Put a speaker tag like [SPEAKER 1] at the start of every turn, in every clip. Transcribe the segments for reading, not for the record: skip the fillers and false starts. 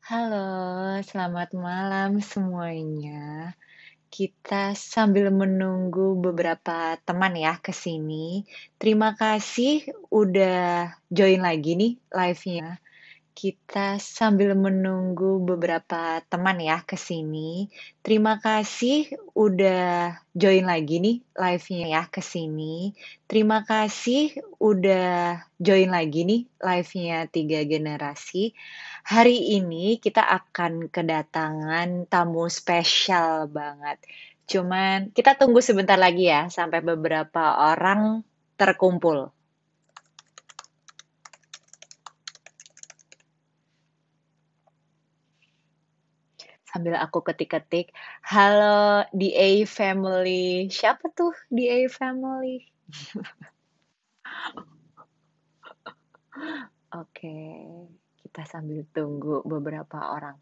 [SPEAKER 1] Halo, selamat malam semuanya. Kita sambil menunggu beberapa teman ya ke sini. Terima kasih udah join lagi nih live-nya. Kita sambil menunggu beberapa teman ya ke sini. Terima kasih udah join lagi nih live-nya ya ke sini. Terima kasih udah join lagi nih live-nya Tiga Generasi. Hari ini kita akan kedatangan tamu spesial banget. Cuman kita tunggu sebentar lagi ya sampai beberapa orang terkumpul. Sambil aku ketik-ketik, halo DA Family. Siapa tuh DA Family? Oke, kita sambil tunggu beberapa orang.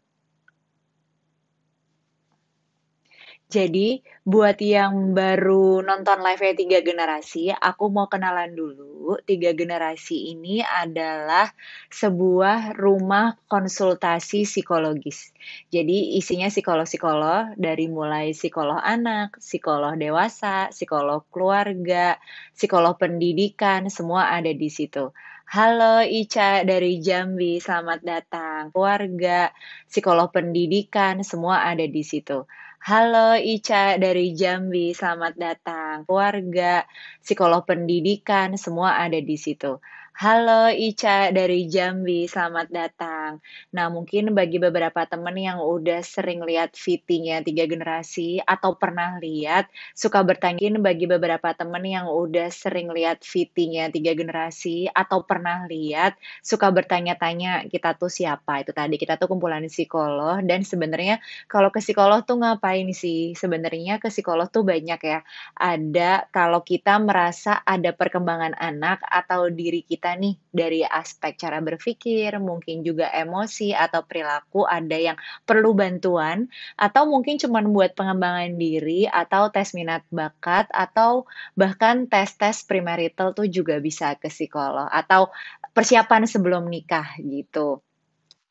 [SPEAKER 1] Jadi, buat yang baru nonton live-nya Tiga Generasi, aku mau kenalan dulu. Tiga Generasi ini adalah sebuah rumah konsultasi psikologis. Jadi, isinya psikolog-psikolog dari mulai psikolog anak, psikolog dewasa, psikolog keluarga, psikolog pendidikan, semua ada di situ. Halo Ica dari Jambi, selamat datang. Keluarga, psikolog pendidikan, semua ada di situ. Halo Ica dari Jambi, selamat datang. Keluarga, psikolog pendidikan, semua ada di situ. Halo Ica dari Jambi, selamat datang. Nah, mungkin bagi beberapa teman yang udah sering lihat VT-nya Tiga Generasi atau pernah lihat, suka bertanya, mungkin bagi beberapa teman yang udah sering lihat VT-nya Tiga Generasi atau pernah lihat, suka bertanya-tanya kita tuh siapa. Itu tadi, kita tuh kumpulan psikolog dan sebenarnya kalau ke psikolog tuh ngapain sih? Sebenarnya ke psikolog tuh banyak ya. Ada kalau kita merasa ada perkembangan anak atau diri kita nih dari aspek cara berpikir, mungkin juga emosi atau perilaku ada yang perlu bantuan atau mungkin cuman buat pengembangan diri atau tes minat bakat atau bahkan tes-tes premarital tuh juga bisa ke psikolog atau persiapan sebelum nikah gitu.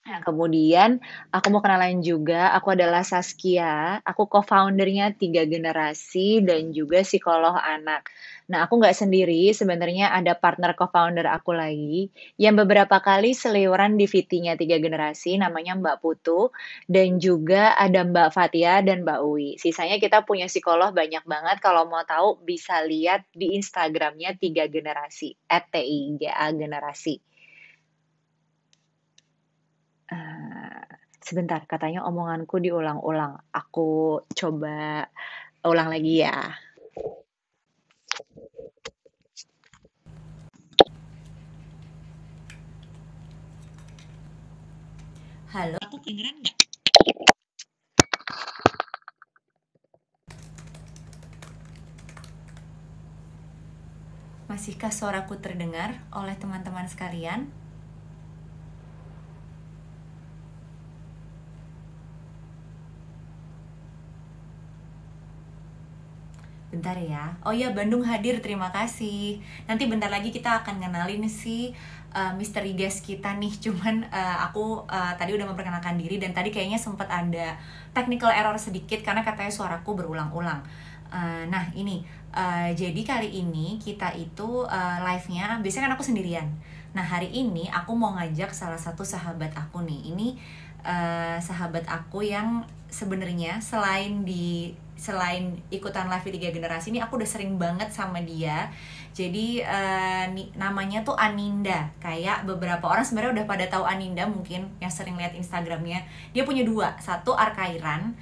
[SPEAKER 1] Nah, kemudian aku mau kenalan juga, aku adalah Saskia, aku co-foundernya Tiga Generasi dan juga psikolog anak. Nah, aku nggak sendiri, sebenarnya ada partner co-founder aku lagi, yang beberapa kali seliweran di VT-nya Tiga Generasi, namanya Mbak Putu, dan juga ada Mbak Fatia dan Mbak Uwi. Sisanya kita punya psikolog banyak banget, kalau mau tahu bisa lihat di Instagramnya Tiga Generasi, @tiga generasi. Eee, Sebentar, katanya omonganku diulang-ulang. Aku coba ulang lagi ya. Halo, aku kedengeran nggak? Masihkah suaraku terdengar oleh teman-teman sekalian? Bentar ya. Oh iya, Bandung hadir, terima kasih. Nanti bentar lagi kita akan kenalin si misteri guest kita nih. Cuman aku tadi udah memperkenalkan diri dan tadi kayaknya sempat ada technical error sedikit karena katanya suaraku berulang-ulang. Nah ini, jadi kali ini kita itu live-nya, biasanya kan aku sendirian. Nah hari ini aku mau ngajak salah satu sahabat aku nih. Ini sahabat aku yang sebenarnya selain ikutan live di Tiga Generasi ini aku udah sering banget sama dia. Jadi namanya tuh Aninda. Kayak beberapa orang sebenarnya udah pada tahu Aninda mungkin yang sering lihat Instagramnya. Dia punya dua, satu Arkairan,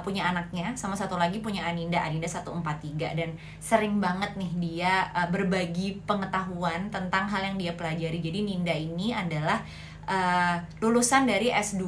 [SPEAKER 1] punya anaknya, sama satu lagi punya Aninda 143 dan sering banget nih dia berbagi pengetahuan tentang hal yang dia pelajari. Jadi Ninda ini adalah lulusan dari S2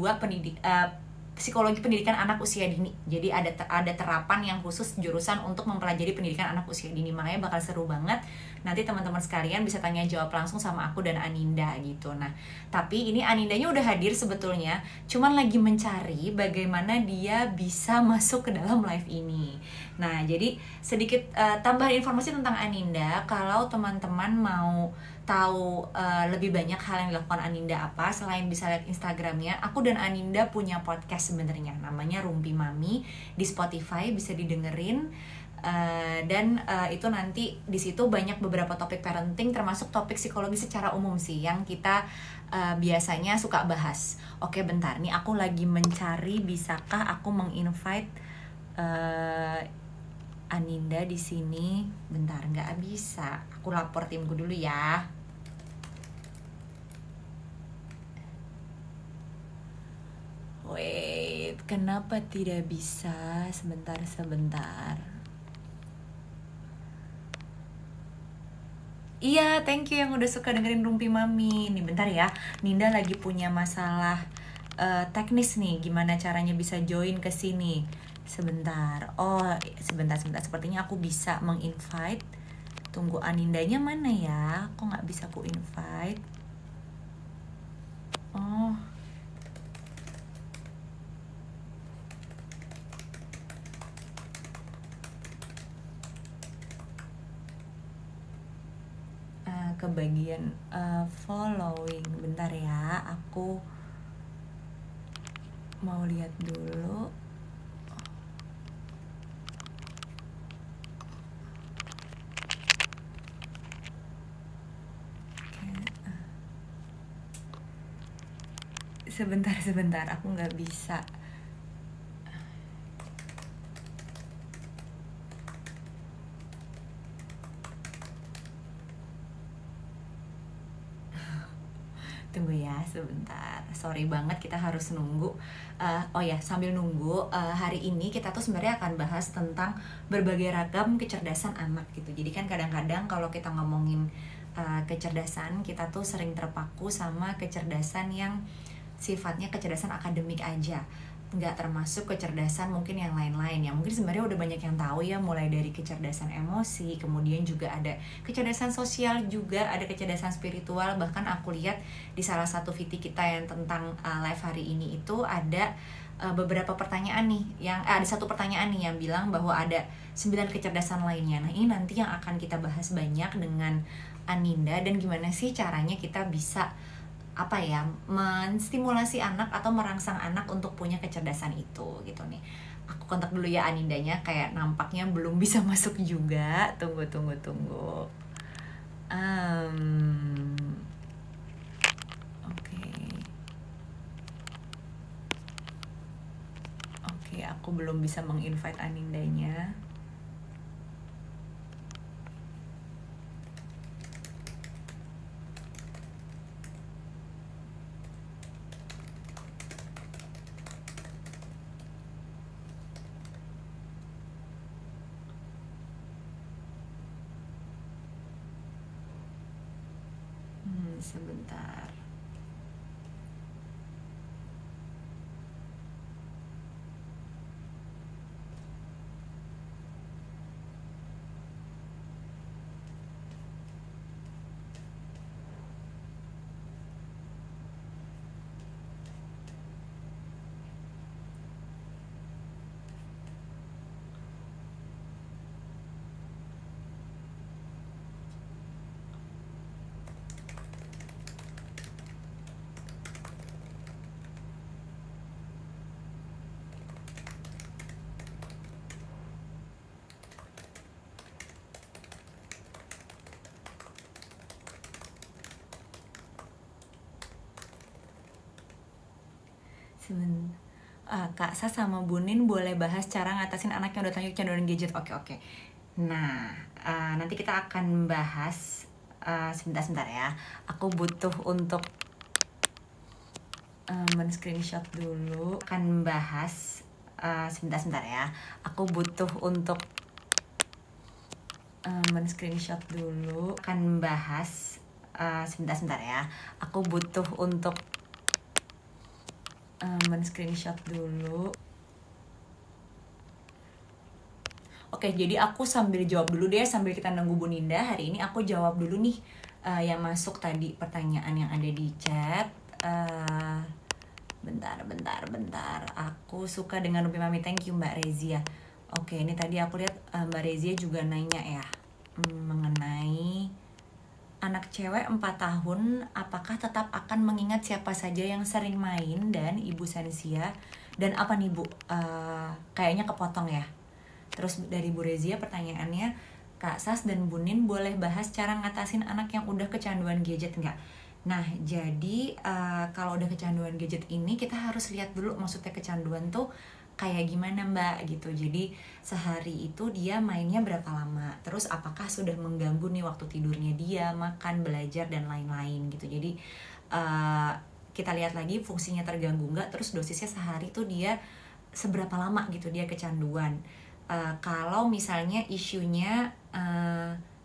[SPEAKER 1] psikologi pendidikan anak usia dini. Jadi ada terapan yang khusus jurusan untuk mempelajari pendidikan anak usia dini. Makanya bakal seru banget. Nanti teman-teman sekalian bisa tanya jawab langsung sama aku dan Aninda gitu. Nah, tapi ini Anindanya udah hadir sebetulnya, cuman lagi mencari bagaimana dia bisa masuk ke dalam live ini. Nah, jadi sedikit tambahan informasi tentang Aninda. Kalau teman-teman mau
[SPEAKER 2] tahu lebih banyak hal yang dilakukan Aninda apa, selain bisa lihat Instagramnya, aku dan Aninda punya podcast sebenarnya, namanya Rumpi Mami, di Spotify, bisa didengerin. Dan itu nanti di situ banyak beberapa topik parenting, termasuk topik psikologi secara umum sih yang kita biasanya suka bahas. Oke, bentar nih, aku lagi mencari bisakah aku menginvite Aninda di sini. Bentar, nggak bisa. Aku lapor timku dulu ya. Wait, kenapa tidak bisa? Sebentar. Iya, thank you yang udah suka dengerin Rumpi Mami. Nih bentar ya, Ninda lagi punya masalah teknis nih. Gimana caranya bisa join ke sini? Sebentar. Oh, sebentar. Sepertinya aku bisa menginvite. Tunggu Anindanya mana ya? Kok nggak bisa aku invite? Oh, ke bagian following. Bentar ya, aku mau lihat dulu. Sebentar, aku nggak bisa. Tunggu ya sebentar, sorry banget kita harus nunggu. Oh ya, sambil nunggu, hari ini kita tuh sebenarnya akan bahas tentang berbagai ragam kecerdasan anak gitu. Jadi kan kadang-kadang kalau kita ngomongin kecerdasan, kita tuh sering terpaku sama kecerdasan yang sifatnya kecerdasan akademik aja, nggak termasuk kecerdasan mungkin yang lain-lain ya. Mungkin sebenarnya udah banyak yang tahu ya, mulai dari kecerdasan emosi, kemudian juga ada kecerdasan sosial, juga ada kecerdasan spiritual. Bahkan aku lihat di salah satu VT kita yang tentang live hari ini itu ada beberapa pertanyaan nih, yang ada satu pertanyaan nih yang bilang bahwa ada 9 kecerdasan lainnya. Nah, ini nanti yang akan kita bahas banyak dengan Aninda, dan gimana sih caranya kita bisa menstimulasi anak atau merangsang anak untuk punya kecerdasan itu gitu nih. Aku kontak dulu ya Anindanya, kayak nampaknya belum bisa masuk juga. Tunggu. Oke, aku belum bisa menginvite Anindanya. Sebentar. Kak Sa sama Bunin boleh bahas cara ngatasin anak yang udah terlanjur kecanduan gadget. Oke. Nah, nanti kita akan bahas. Sebentar ya. Aku butuh untuk men-screenshot dulu. Akan bahas. Sebentar ya. Aku butuh untuk men-screenshot dulu. Akan bahas. Sebentar ya. Aku butuh untuk men-screenshot dulu. Oke, jadi aku sambil jawab dulu deh, sambil kita nunggu Bu Ninda. Hari ini aku jawab dulu nih yang masuk tadi, pertanyaan yang ada di chat. Bentar. Aku suka dengan Rumpi Mami. Thank you Mbak Rezia. Oke, ini tadi aku lihat Mbak Rezia juga nanya ya mengenai Anak cewek 4 tahun, apakah tetap akan mengingat siapa saja yang sering main dan Ibu Sensia? Dan apa nih Bu? Kayaknya kepotong ya. Terus dari Bu Rezia pertanyaannya, Kak Sas dan Bu Nin boleh bahas cara ngatasin anak yang udah kecanduan gadget nggak? Nah, jadi kalau udah kecanduan gadget ini kita harus lihat dulu maksudnya kecanduan tuh kayak gimana Mbak gitu. Jadi sehari itu dia mainnya berapa lama, terus apakah sudah mengganggu nih waktu tidurnya dia, makan, belajar dan lain-lain gitu. Jadi kita lihat lagi fungsinya terganggu nggak, terus dosisnya sehari tuh dia seberapa lama gitu dia kecanduan. Kalau misalnya isunya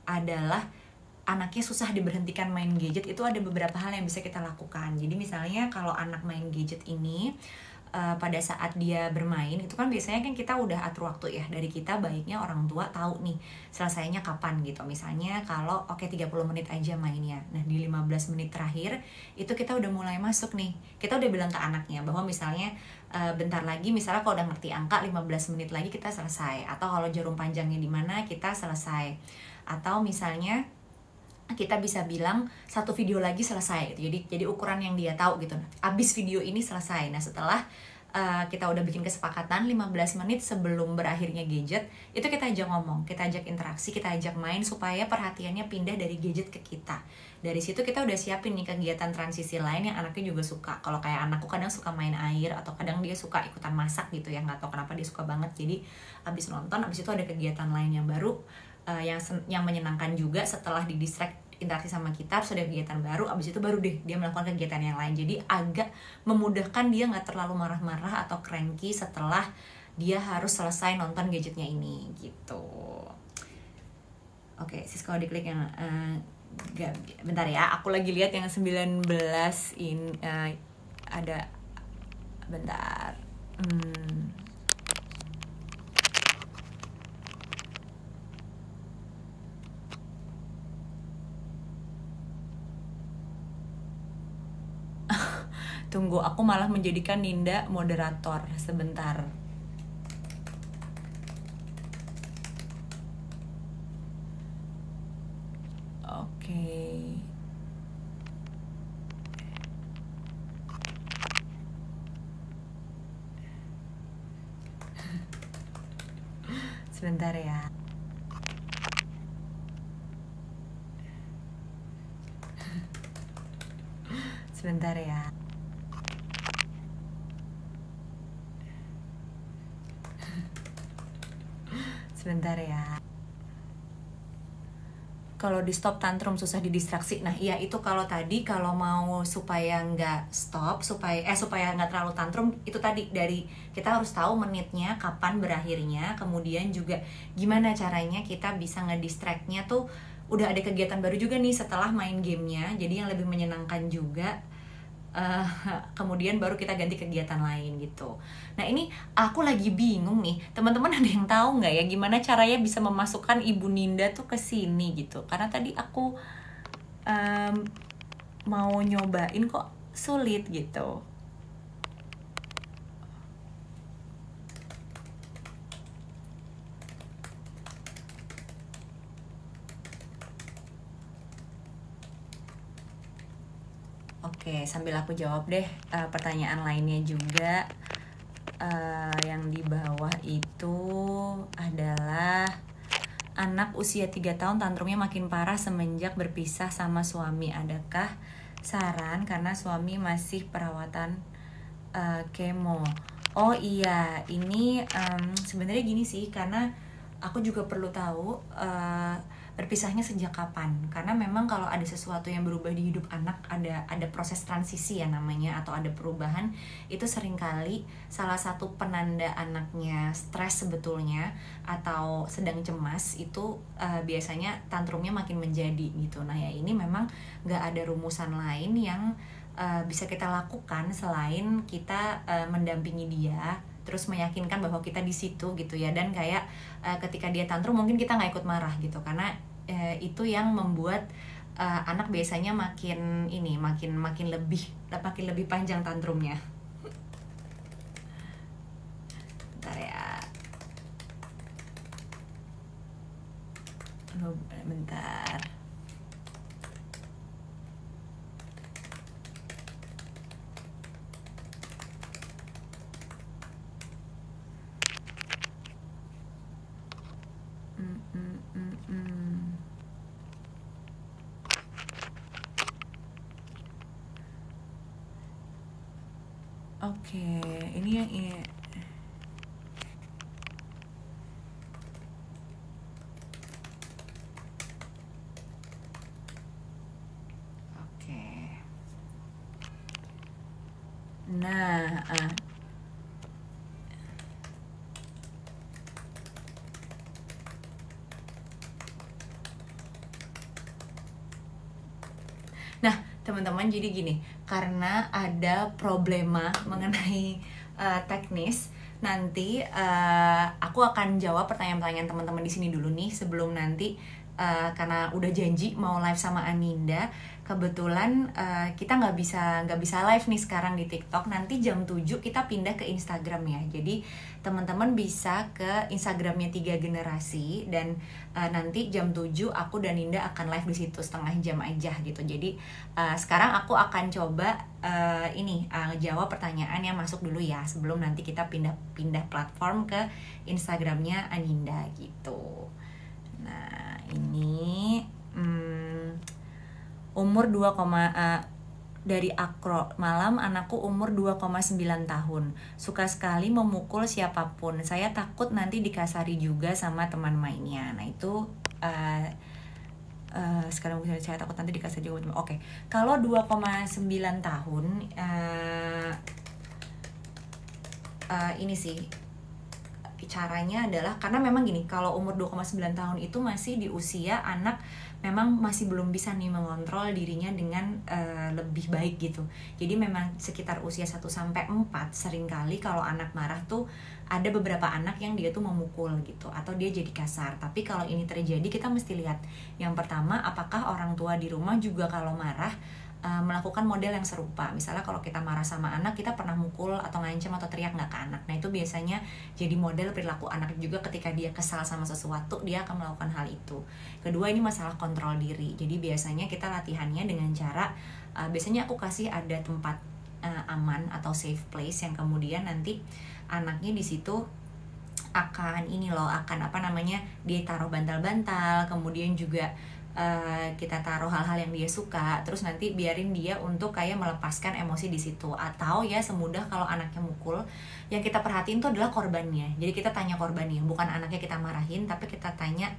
[SPEAKER 2] adalah anaknya susah diberhentikan main gadget, itu ada beberapa hal yang bisa kita lakukan. Jadi misalnya kalau anak main gadget ini pada saat dia bermain itu kan biasanya kan kita udah atur waktu ya, dari kita baiknya orang tua tahu nih selesainya kapan gitu. Misalnya kalau oke 30 menit aja mainnya, nah di 15 menit terakhir itu kita udah mulai masuk nih, kita udah bilang ke anaknya bahwa misalnya bentar lagi, misalnya kalau udah ngerti angka 15 menit lagi kita selesai, atau kalau jarum panjangnya di mana kita selesai, atau misalnya kita bisa bilang satu video lagi selesai gitu. Jadi ukuran yang dia tahu gitu. Abis video ini selesai. Nah, setelah kita udah bikin kesepakatan 15 menit sebelum berakhirnya gadget, itu kita ajak ngomong, kita ajak interaksi, kita ajak main supaya perhatiannya pindah dari gadget ke kita. Dari situ kita udah siapin nih kegiatan transisi lain yang anaknya juga suka. Kalau kayak anakku kadang suka main air, atau kadang dia suka ikutan masak gitu ya, nggak tahu kenapa dia suka banget. Jadi abis nonton, abis itu ada kegiatan lain yang baru, yang menyenangkan juga. Setelah di distract interaksi sama kita, harus ada kegiatan baru, abis itu baru deh dia melakukan kegiatan yang lain. Jadi agak memudahkan dia nggak terlalu marah-marah atau cranky setelah dia harus selesai nonton gadgetnya ini gitu. Oke, sis kalau diklik yang bentar ya, aku lagi lihat yang 19 ini ada, bentar. Tunggu, aku malah menjadikan Ninda moderator sebentar. Oke. Sebentar ya. Sebentar ya. Sebentar ya. Kalau di stop tantrum susah didistraksi. Nah iya, itu kalau tadi kalau mau supaya nggak stop, supaya nggak terlalu tantrum, itu tadi dari kita harus tahu menitnya kapan berakhirnya, kemudian juga gimana caranya kita bisa ngedistractnya tuh. Udah ada kegiatan baru juga nih setelah main gamenya, jadi yang lebih menyenangkan juga. Kemudian baru kita ganti kegiatan lain gitu. Nah ini aku lagi bingung nih, teman-teman ada yang tahu nggak ya gimana caranya bisa memasukkan Ibu Ninda tuh ke sini gitu? Karena tadi aku mau nyobain kok sulit gitu. Oke, sambil aku jawab deh pertanyaan lainnya juga. Yang di bawah itu adalah anak usia 3 tahun tantrumnya makin parah semenjak berpisah sama suami. Adakah saran karena suami masih perawatan kemo? Oh iya, ini sebenarnya gini sih, karena aku juga perlu tahu berpisahnya sejak kapan. Karena memang kalau ada sesuatu yang berubah di hidup anak, ada proses transisi ya namanya, atau ada perubahan, itu seringkali salah satu penanda anaknya stres sebetulnya atau sedang cemas itu biasanya tantrumnya makin menjadi gitu. Nah ya ini memang nggak ada rumusan lain yang bisa kita lakukan selain kita mendampingi dia, terus meyakinkan bahwa kita di situ gitu ya. Dan kayak ketika dia tantrum mungkin kita nggak ikut marah gitu, karena itu yang membuat anak biasanya makin lebih panjang tantrumnya. Bentar ya. Bentar. Oke, ini yang ini. Oke. Nah, nah, teman-teman, jadi gini, karena ada problema mengenai teknis, nanti aku akan jawab pertanyaan-pertanyaan teman-teman di sini dulu nih sebelum nanti, karena udah janji mau live sama Aninda. Kebetulan kita nggak bisa live nih sekarang di TikTok. Nanti jam 7 kita pindah ke Instagram ya. Jadi teman-teman bisa ke Instagramnya Tiga Generasi, dan nanti jam 7 aku dan Ninda akan live di situ setengah jam aja gitu. Jadi sekarang aku akan coba jawab pertanyaan yang masuk dulu ya, sebelum nanti kita pindah platform ke Instagramnya Aninda gitu. Nah, ini umur dari Akro, malam anakku umur 2,9 tahun. Suka sekali memukul siapapun. Saya takut nanti dikasari juga sama teman mainnya. Nah, itu sekarang saya takut nanti dikasari juga teman. Oke. Kalau 2,9 tahun ini sih caranya adalah, karena memang gini, kalau umur 2,9 tahun itu masih di usia anak memang masih belum bisa nih mengontrol dirinya dengan lebih baik gitu. Jadi memang sekitar usia 1-4 seringkali kalau anak marah tuh ada beberapa anak yang dia tuh memukul gitu, atau dia jadi kasar. Tapi kalau ini terjadi, kita mesti lihat yang pertama, apakah orang tua di rumah juga kalau marah melakukan model yang serupa. Misalnya kalau kita marah sama anak, kita pernah mukul atau ngancam atau teriak nggak ke anak. Nah, itu biasanya jadi model perilaku anak juga. Ketika dia kesal sama sesuatu, dia akan melakukan hal itu. Kedua, ini masalah kontrol diri. Jadi biasanya kita latihannya dengan cara biasanya aku kasih ada tempat aman atau safe place, yang kemudian nanti anaknya di situ akan dia taruh bantal-bantal, kemudian juga kita taruh hal-hal yang dia suka, terus nanti biarin dia untuk kayak melepaskan emosi di situ. Atau ya semudah kalau anaknya mukul, yang kita perhatiin tuh adalah korbannya. Jadi kita tanya korbannya, bukan anaknya kita marahin, tapi kita tanya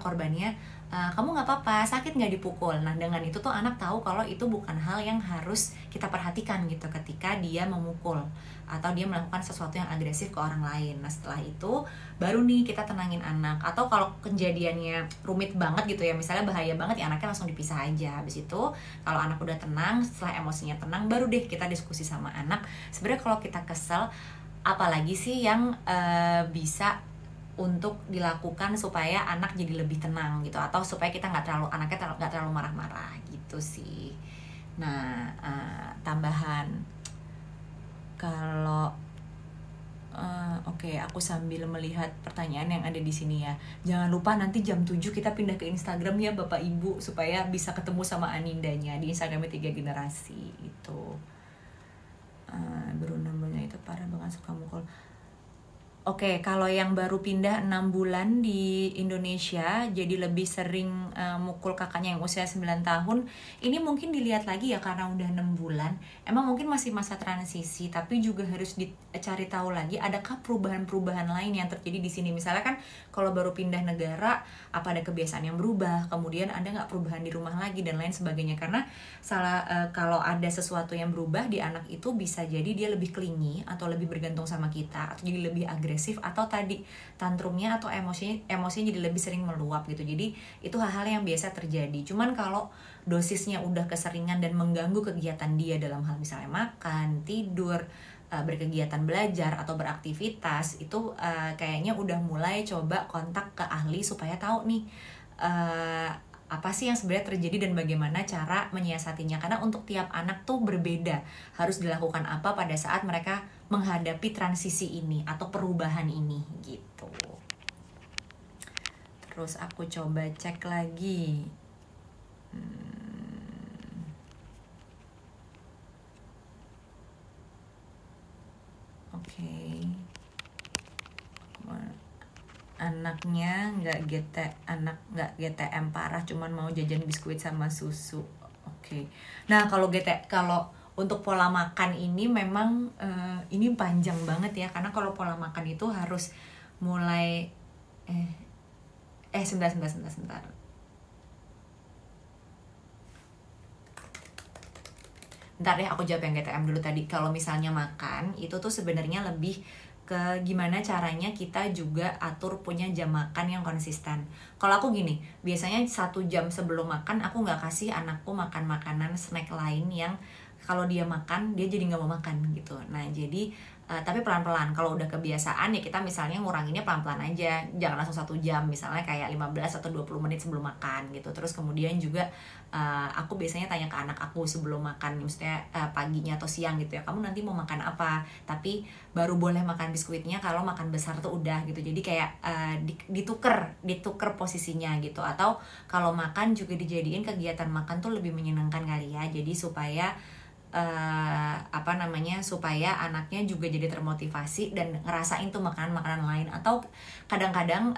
[SPEAKER 2] korbannya, kamu nggak apa-apa, sakit nggak dipukul. Nah, dengan itu tuh anak tahu kalau itu bukan hal yang harus kita perhatikan gitu ketika dia memukul atau dia melakukan sesuatu yang agresif ke orang lain. Nah, setelah itu baru nih kita tenangin anak. Atau kalau kejadiannya rumit banget gitu ya, misalnya bahaya banget, ya anaknya langsung dipisah aja. Habis itu kalau anak udah tenang, setelah emosinya tenang, baru deh kita diskusi sama anak. Sebenarnya kalau kita kesel, apalagi sih yang bisa untuk dilakukan supaya anak jadi lebih tenang gitu, atau supaya kita anaknya nggak terlalu marah-marah gitu sih. Nah, tambahan kalau oke, aku sambil melihat pertanyaan yang ada di sini ya. Jangan lupa nanti jam 7 kita pindah ke Instagram ya Bapak Ibu, supaya bisa ketemu sama Anindanya di Instagramnya Tiga Generasi itu. Baru 6 bulan itu parah banget suka mukul. Oke, kalau yang baru pindah 6 bulan di Indonesia, jadi lebih sering mukul kakaknya yang usia 9 tahun, ini mungkin dilihat lagi ya karena udah 6 bulan. Emang mungkin masih masa transisi, tapi juga harus dicari tahu lagi adakah perubahan-perubahan lain yang terjadi di sini. Misalnya kan kalau baru pindah negara, apa ada kebiasaan yang berubah, kemudian ada nggak perubahan di rumah lagi, dan lain sebagainya. Karena kalau ada sesuatu yang berubah di anak itu, bisa jadi dia lebih clingy atau lebih bergantung sama kita, atau jadi lebih agresif, atau tadi tantrumnya atau emosinya jadi lebih sering meluap gitu. Jadi itu hal-hal yang biasa terjadi. Cuman kalau dosisnya udah keseringan dan mengganggu kegiatan dia dalam hal misalnya makan, tidur, berkegiatan belajar atau beraktivitas, itu kayaknya udah mulai coba kontak ke ahli supaya tahu nih apa sih yang sebenarnya terjadi dan bagaimana cara menyiasatinya. Karena untuk tiap anak tuh berbeda, harus dilakukan apa pada saat mereka menghadapi transisi ini atau perubahan ini gitu. Terus aku coba cek lagi. Oke. Anaknya nggak GTM parah, cuman mau jajan biskuit sama susu. Oke. Nah, kalau untuk pola makan ini memang ini panjang banget ya, karena kalau pola makan itu harus mulai sebentar. Ntar deh aku jawab yang GTM dulu tadi. Kalau misalnya makan itu tuh sebenarnya lebih ke gimana caranya kita juga atur punya jam makan yang konsisten. Kalau aku gini, biasanya 1 jam sebelum makan aku nggak kasih anakku makan makanan snack lain yang kalau dia makan dia jadi nggak mau makan gitu. Nah jadi tapi pelan-pelan. Kalau udah kebiasaan ya kita misalnya nguranginnya pelan-pelan aja, jangan langsung 1 jam, misalnya kayak 15 atau 20 menit sebelum makan gitu. Terus kemudian juga aku biasanya tanya ke anak aku sebelum makan, maksudnya paginya atau siang gitu ya, kamu nanti mau makan apa, tapi baru boleh makan biskuitnya kalau makan besar tuh udah gitu. Jadi kayak dituker posisinya gitu. Atau kalau makan juga dijadiin kegiatan makan tuh lebih menyenangkan kali ya, jadi supaya supaya anaknya juga jadi termotivasi dan ngerasain tuh makanan-makanan lain. Atau kadang-kadang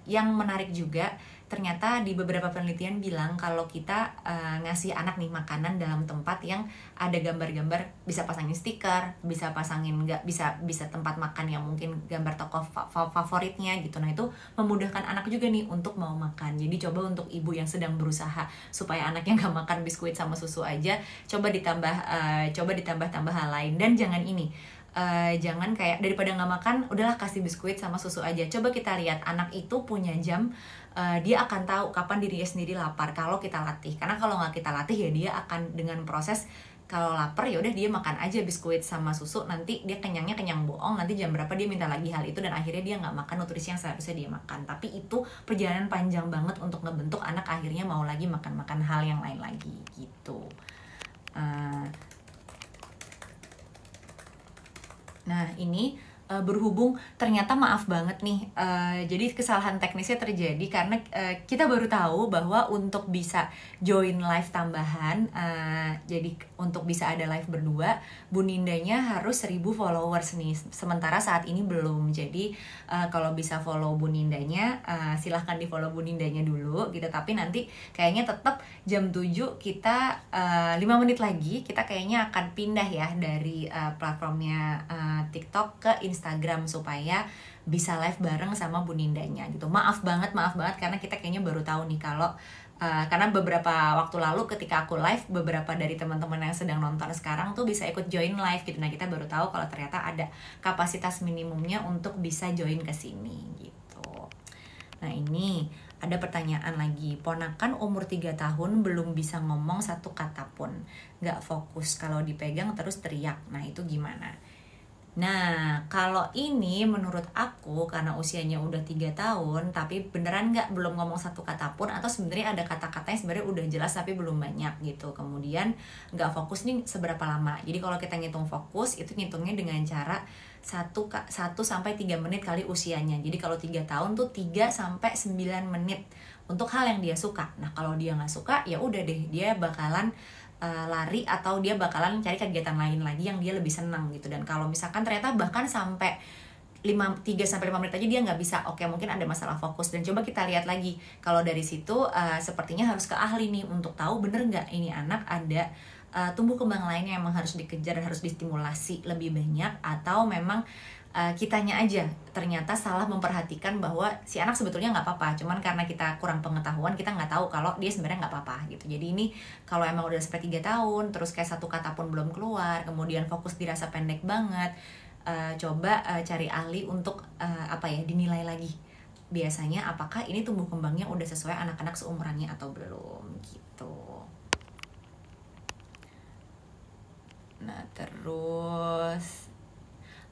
[SPEAKER 2] yang menarik juga, ternyata di beberapa penelitian bilang kalau kita ngasih anak nih makanan dalam tempat yang ada gambar-gambar, bisa pasangin stiker, bisa pasangin nggak, bisa tempat makan yang mungkin gambar tokoh favoritnya gitu. Nah itu memudahkan anak juga nih untuk mau makan. Jadi coba untuk ibu yang sedang berusaha supaya anaknya nggak makan biskuit sama susu aja, coba ditambah hal lain. Dan jangan jangan kayak daripada nggak makan udahlah kasih biskuit sama susu aja. Coba kita lihat anak itu punya jam, dia akan tahu kapan dirinya sendiri lapar kalau kita latih. Karena kalau nggak kita latih ya dia akan dengan proses, kalau lapar ya udah dia makan aja biskuit sama susu, nanti dia kenyangnya kenyang bohong, nanti jam berapa dia minta lagi hal itu dan akhirnya dia nggak makan nutrisi yang seharusnya dia makan. Tapi itu perjalanan panjang banget untuk ngebentuk anak akhirnya mau lagi makan hal yang lain lagi gitu. Nah ini berhubung ternyata maaf banget nih, jadi kesalahan teknisnya terjadi karena kita baru tahu bahwa untuk bisa join live tambahan, jadi untuk bisa ada live berdua, Bu Nindanya harus 1000 followers nih, sementara saat ini belum. Jadi kalau bisa follow Bu Nindanya, silahkan di follow Bu Nindanya dulu gitu. Tapi nanti kayaknya tetap jam 7 kita 5 menit lagi kita kayaknya akan pindah ya dari platformnya TikTok ke Instagram supaya bisa live bareng sama Bu Nindanya gitu. Maaf banget karena kita kayaknya baru tahu nih kalau karena beberapa waktu lalu ketika aku live, beberapa dari teman-teman yang sedang nonton sekarang tuh bisa ikut join live gitu. Nah kita baru tahu kalau ternyata ada kapasitas minimumnya untuk bisa join ke sini gitu. Nah ini ada pertanyaan lagi, ponakan umur 3 tahun belum bisa ngomong satu kata pun, gak fokus kalau dipegang terus teriak, nah itu gimana? Nah, kalau ini menurut aku karena usianya udah 3 tahun tapi beneran nggak belum ngomong satu kata pun, atau sebenarnya ada kata-kata yang sebenarnya udah jelas tapi belum banyak gitu. Kemudian nggak fokus nih seberapa lama. Jadi kalau kita ngitung fokus itu ngitungnya dengan cara 1 sampai 3 menit kali usianya. Jadi kalau 3 tahun tuh 3 sampai 9 menit untuk hal yang dia suka. Nah, kalau dia nggak suka ya udah deh, dia bakalan lari atau dia bakalan cari kegiatan lain lagi yang dia lebih senang gitu. Dan kalau misalkan ternyata bahkan sampai 3 sampai 5 menit aja dia nggak bisa, oke mungkin ada masalah fokus. Dan coba kita lihat lagi, kalau dari situ sepertinya harus ke ahli nih untuk tahu bener nggak ini anak ada tumbuh kembang lainnya yang memang harus dikejar dan harus distimulasi lebih banyak, atau memang kitanya aja ternyata salah memperhatikan bahwa si anak sebetulnya nggak apa-apa, cuman karena kita kurang pengetahuan kita nggak tahu kalau dia sebenarnya nggak apa-apa gitu. Jadi ini kalau emang udah sampai 3 tahun terus kayak satu kata pun belum keluar, kemudian fokus dirasa pendek banget, coba cari ahli untuk dinilai lagi biasanya apakah ini tumbuh kembangnya udah sesuai anak-anak seumurannya atau belum gitu. Nah terus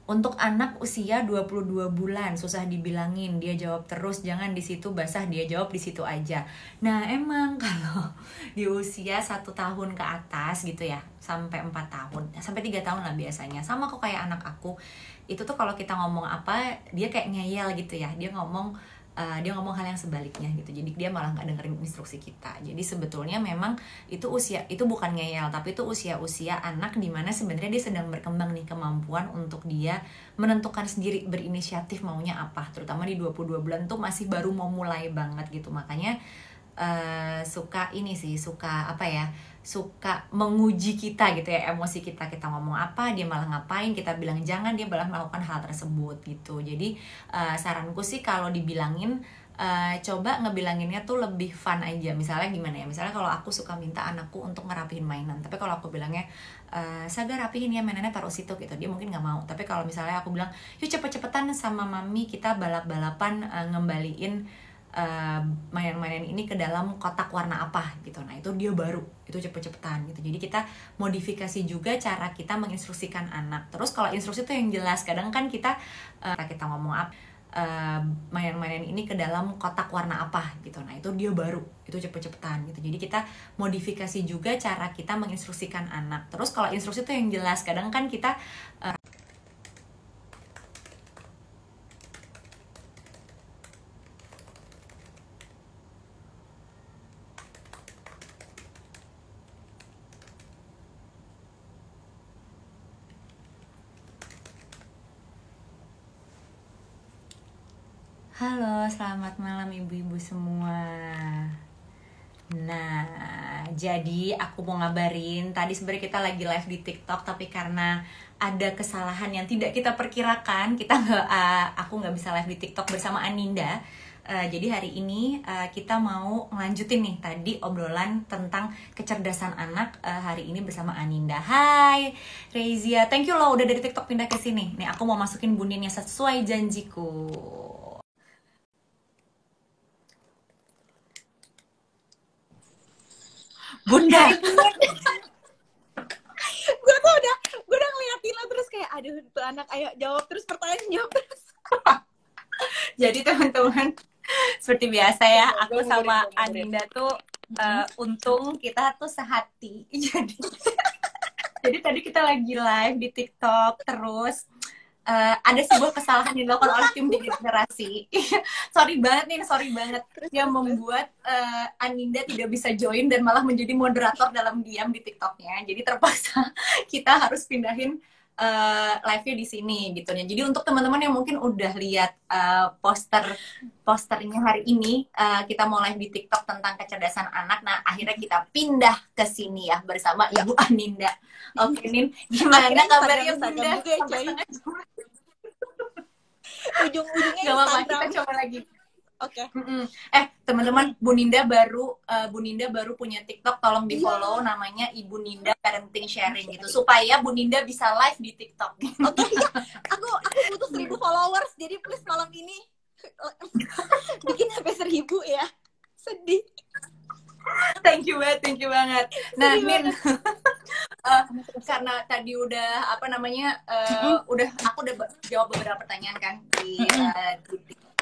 [SPEAKER 2] untuk anak usia 22 bulan susah dibilangin, dia jawab terus jangan di situ basah, dia jawab di situ aja. Nah emang kalau di usia 1 tahun ke atas gitu ya, sampai 4 tahun, sampai 3 tahun lah biasanya, sama kok kayak anak aku, itu tuh kalau kita ngomong apa dia kayak ngeyel gitu ya, dia ngomong hal yang sebaliknya gitu, jadi dia malah nggak dengerin instruksi kita. Jadi sebetulnya memang itu usia, itu bukan ngeyel, tapi itu usia anak dimana sebenarnya dia sedang berkembang nih kemampuan untuk dia menentukan sendiri, berinisiatif maunya apa, terutama di 22 bulan tuh masih baru mau mulai banget gitu. Makanya suka ini sih, suka apa ya, suka menguji kita gitu ya, emosi kita ngomong apa dia malah ngapain, kita bilang jangan dia malah melakukan hal tersebut gitu. Jadi saranku sih kalau dibilangin, coba ngebilanginnya tuh lebih fun aja. Misalnya gimana ya, misalnya kalau aku suka minta anakku untuk ngerapihin mainan, tapi kalau aku bilangnya Saga rapihin ya mainannya taruh situ gitu, dia mungkin nggak mau. Tapi kalau misalnya aku bilang yuk cepet-cepetan sama mami kita balap-balapan, ngembaliin uh, mainan-mainan ini ke dalam kotak warna apa gitu, nah itu dia baru itu cepet-cepetan gitu. Jadi kita modifikasi juga cara kita menginstruksikan anak. Terus kalau instruksi itu yang jelas, kadang kan kita ngomong apa, mainan-mainan ini ke dalam kotak warna apa gitu, nah itu dia baru itu cepet-cepetan gitu. Jadi kita modifikasi juga cara kita menginstruksikan anak. Terus kalau instruksi itu yang jelas, kadang kan kita halo, selamat malam ibu-ibu semua. Nah, jadi aku mau ngabarin, tadi sebenarnya kita lagi live di TikTok, tapi karena ada kesalahan yang tidak kita perkirakan, aku nggak bisa live di TikTok bersama Aninda. Jadi hari ini kita mau ngelanjutin nih tadi obrolan tentang kecerdasan anak, hari ini bersama Aninda. Hai Rezia, thank you loh udah dari TikTok pindah ke sini. Nih aku mau masukin bundinnya sesuai janjiku. Bunda.
[SPEAKER 3] gue udah ngeliatin lo terus kayak aduh tuh anak, ayo jawab terus pertanyaan, jawab terus.
[SPEAKER 2] Jadi teman-teman, seperti biasa ya, aku sama Aninda tuh untung kita tuh sehati. Jadi tadi kita lagi live di TikTok, terus ada sebuah kesalahan yang dilakukan oleh tim di generasi. sorry banget yang membuat Aninda tidak bisa join dan malah menjadi moderator dalam diam di TikToknya. Jadi terpaksa kita harus pindahin live-nya di sini gitu ya. Jadi untuk teman-teman yang mungkin udah lihat posternya hari ini, kita mau live di TikTok tentang kecerdasan anak. Nah, akhirnya kita pindah ke sini ya bersama Ibu Aninda. Oke, Nin, gimana kabarnya Bunda?
[SPEAKER 3] Juga, coy. Ujung-ujungnya
[SPEAKER 2] Gak apa-apa, kita coba lagi.
[SPEAKER 3] Oke.
[SPEAKER 2] Teman-teman, Bu Ninda baru punya TikTok, tolong di follow, namanya Ibu Ninda Parenting Sharing gitu, supaya Bu Ninda bisa live di TikTok.
[SPEAKER 3] Oke, ya. Aku butuh 1.000 followers, jadi please malam ini bikin sampai 1.000 ya. Sedih.
[SPEAKER 2] Thank you banget. Nah, Min, karena tadi udah aku udah jawab beberapa pertanyaan kan di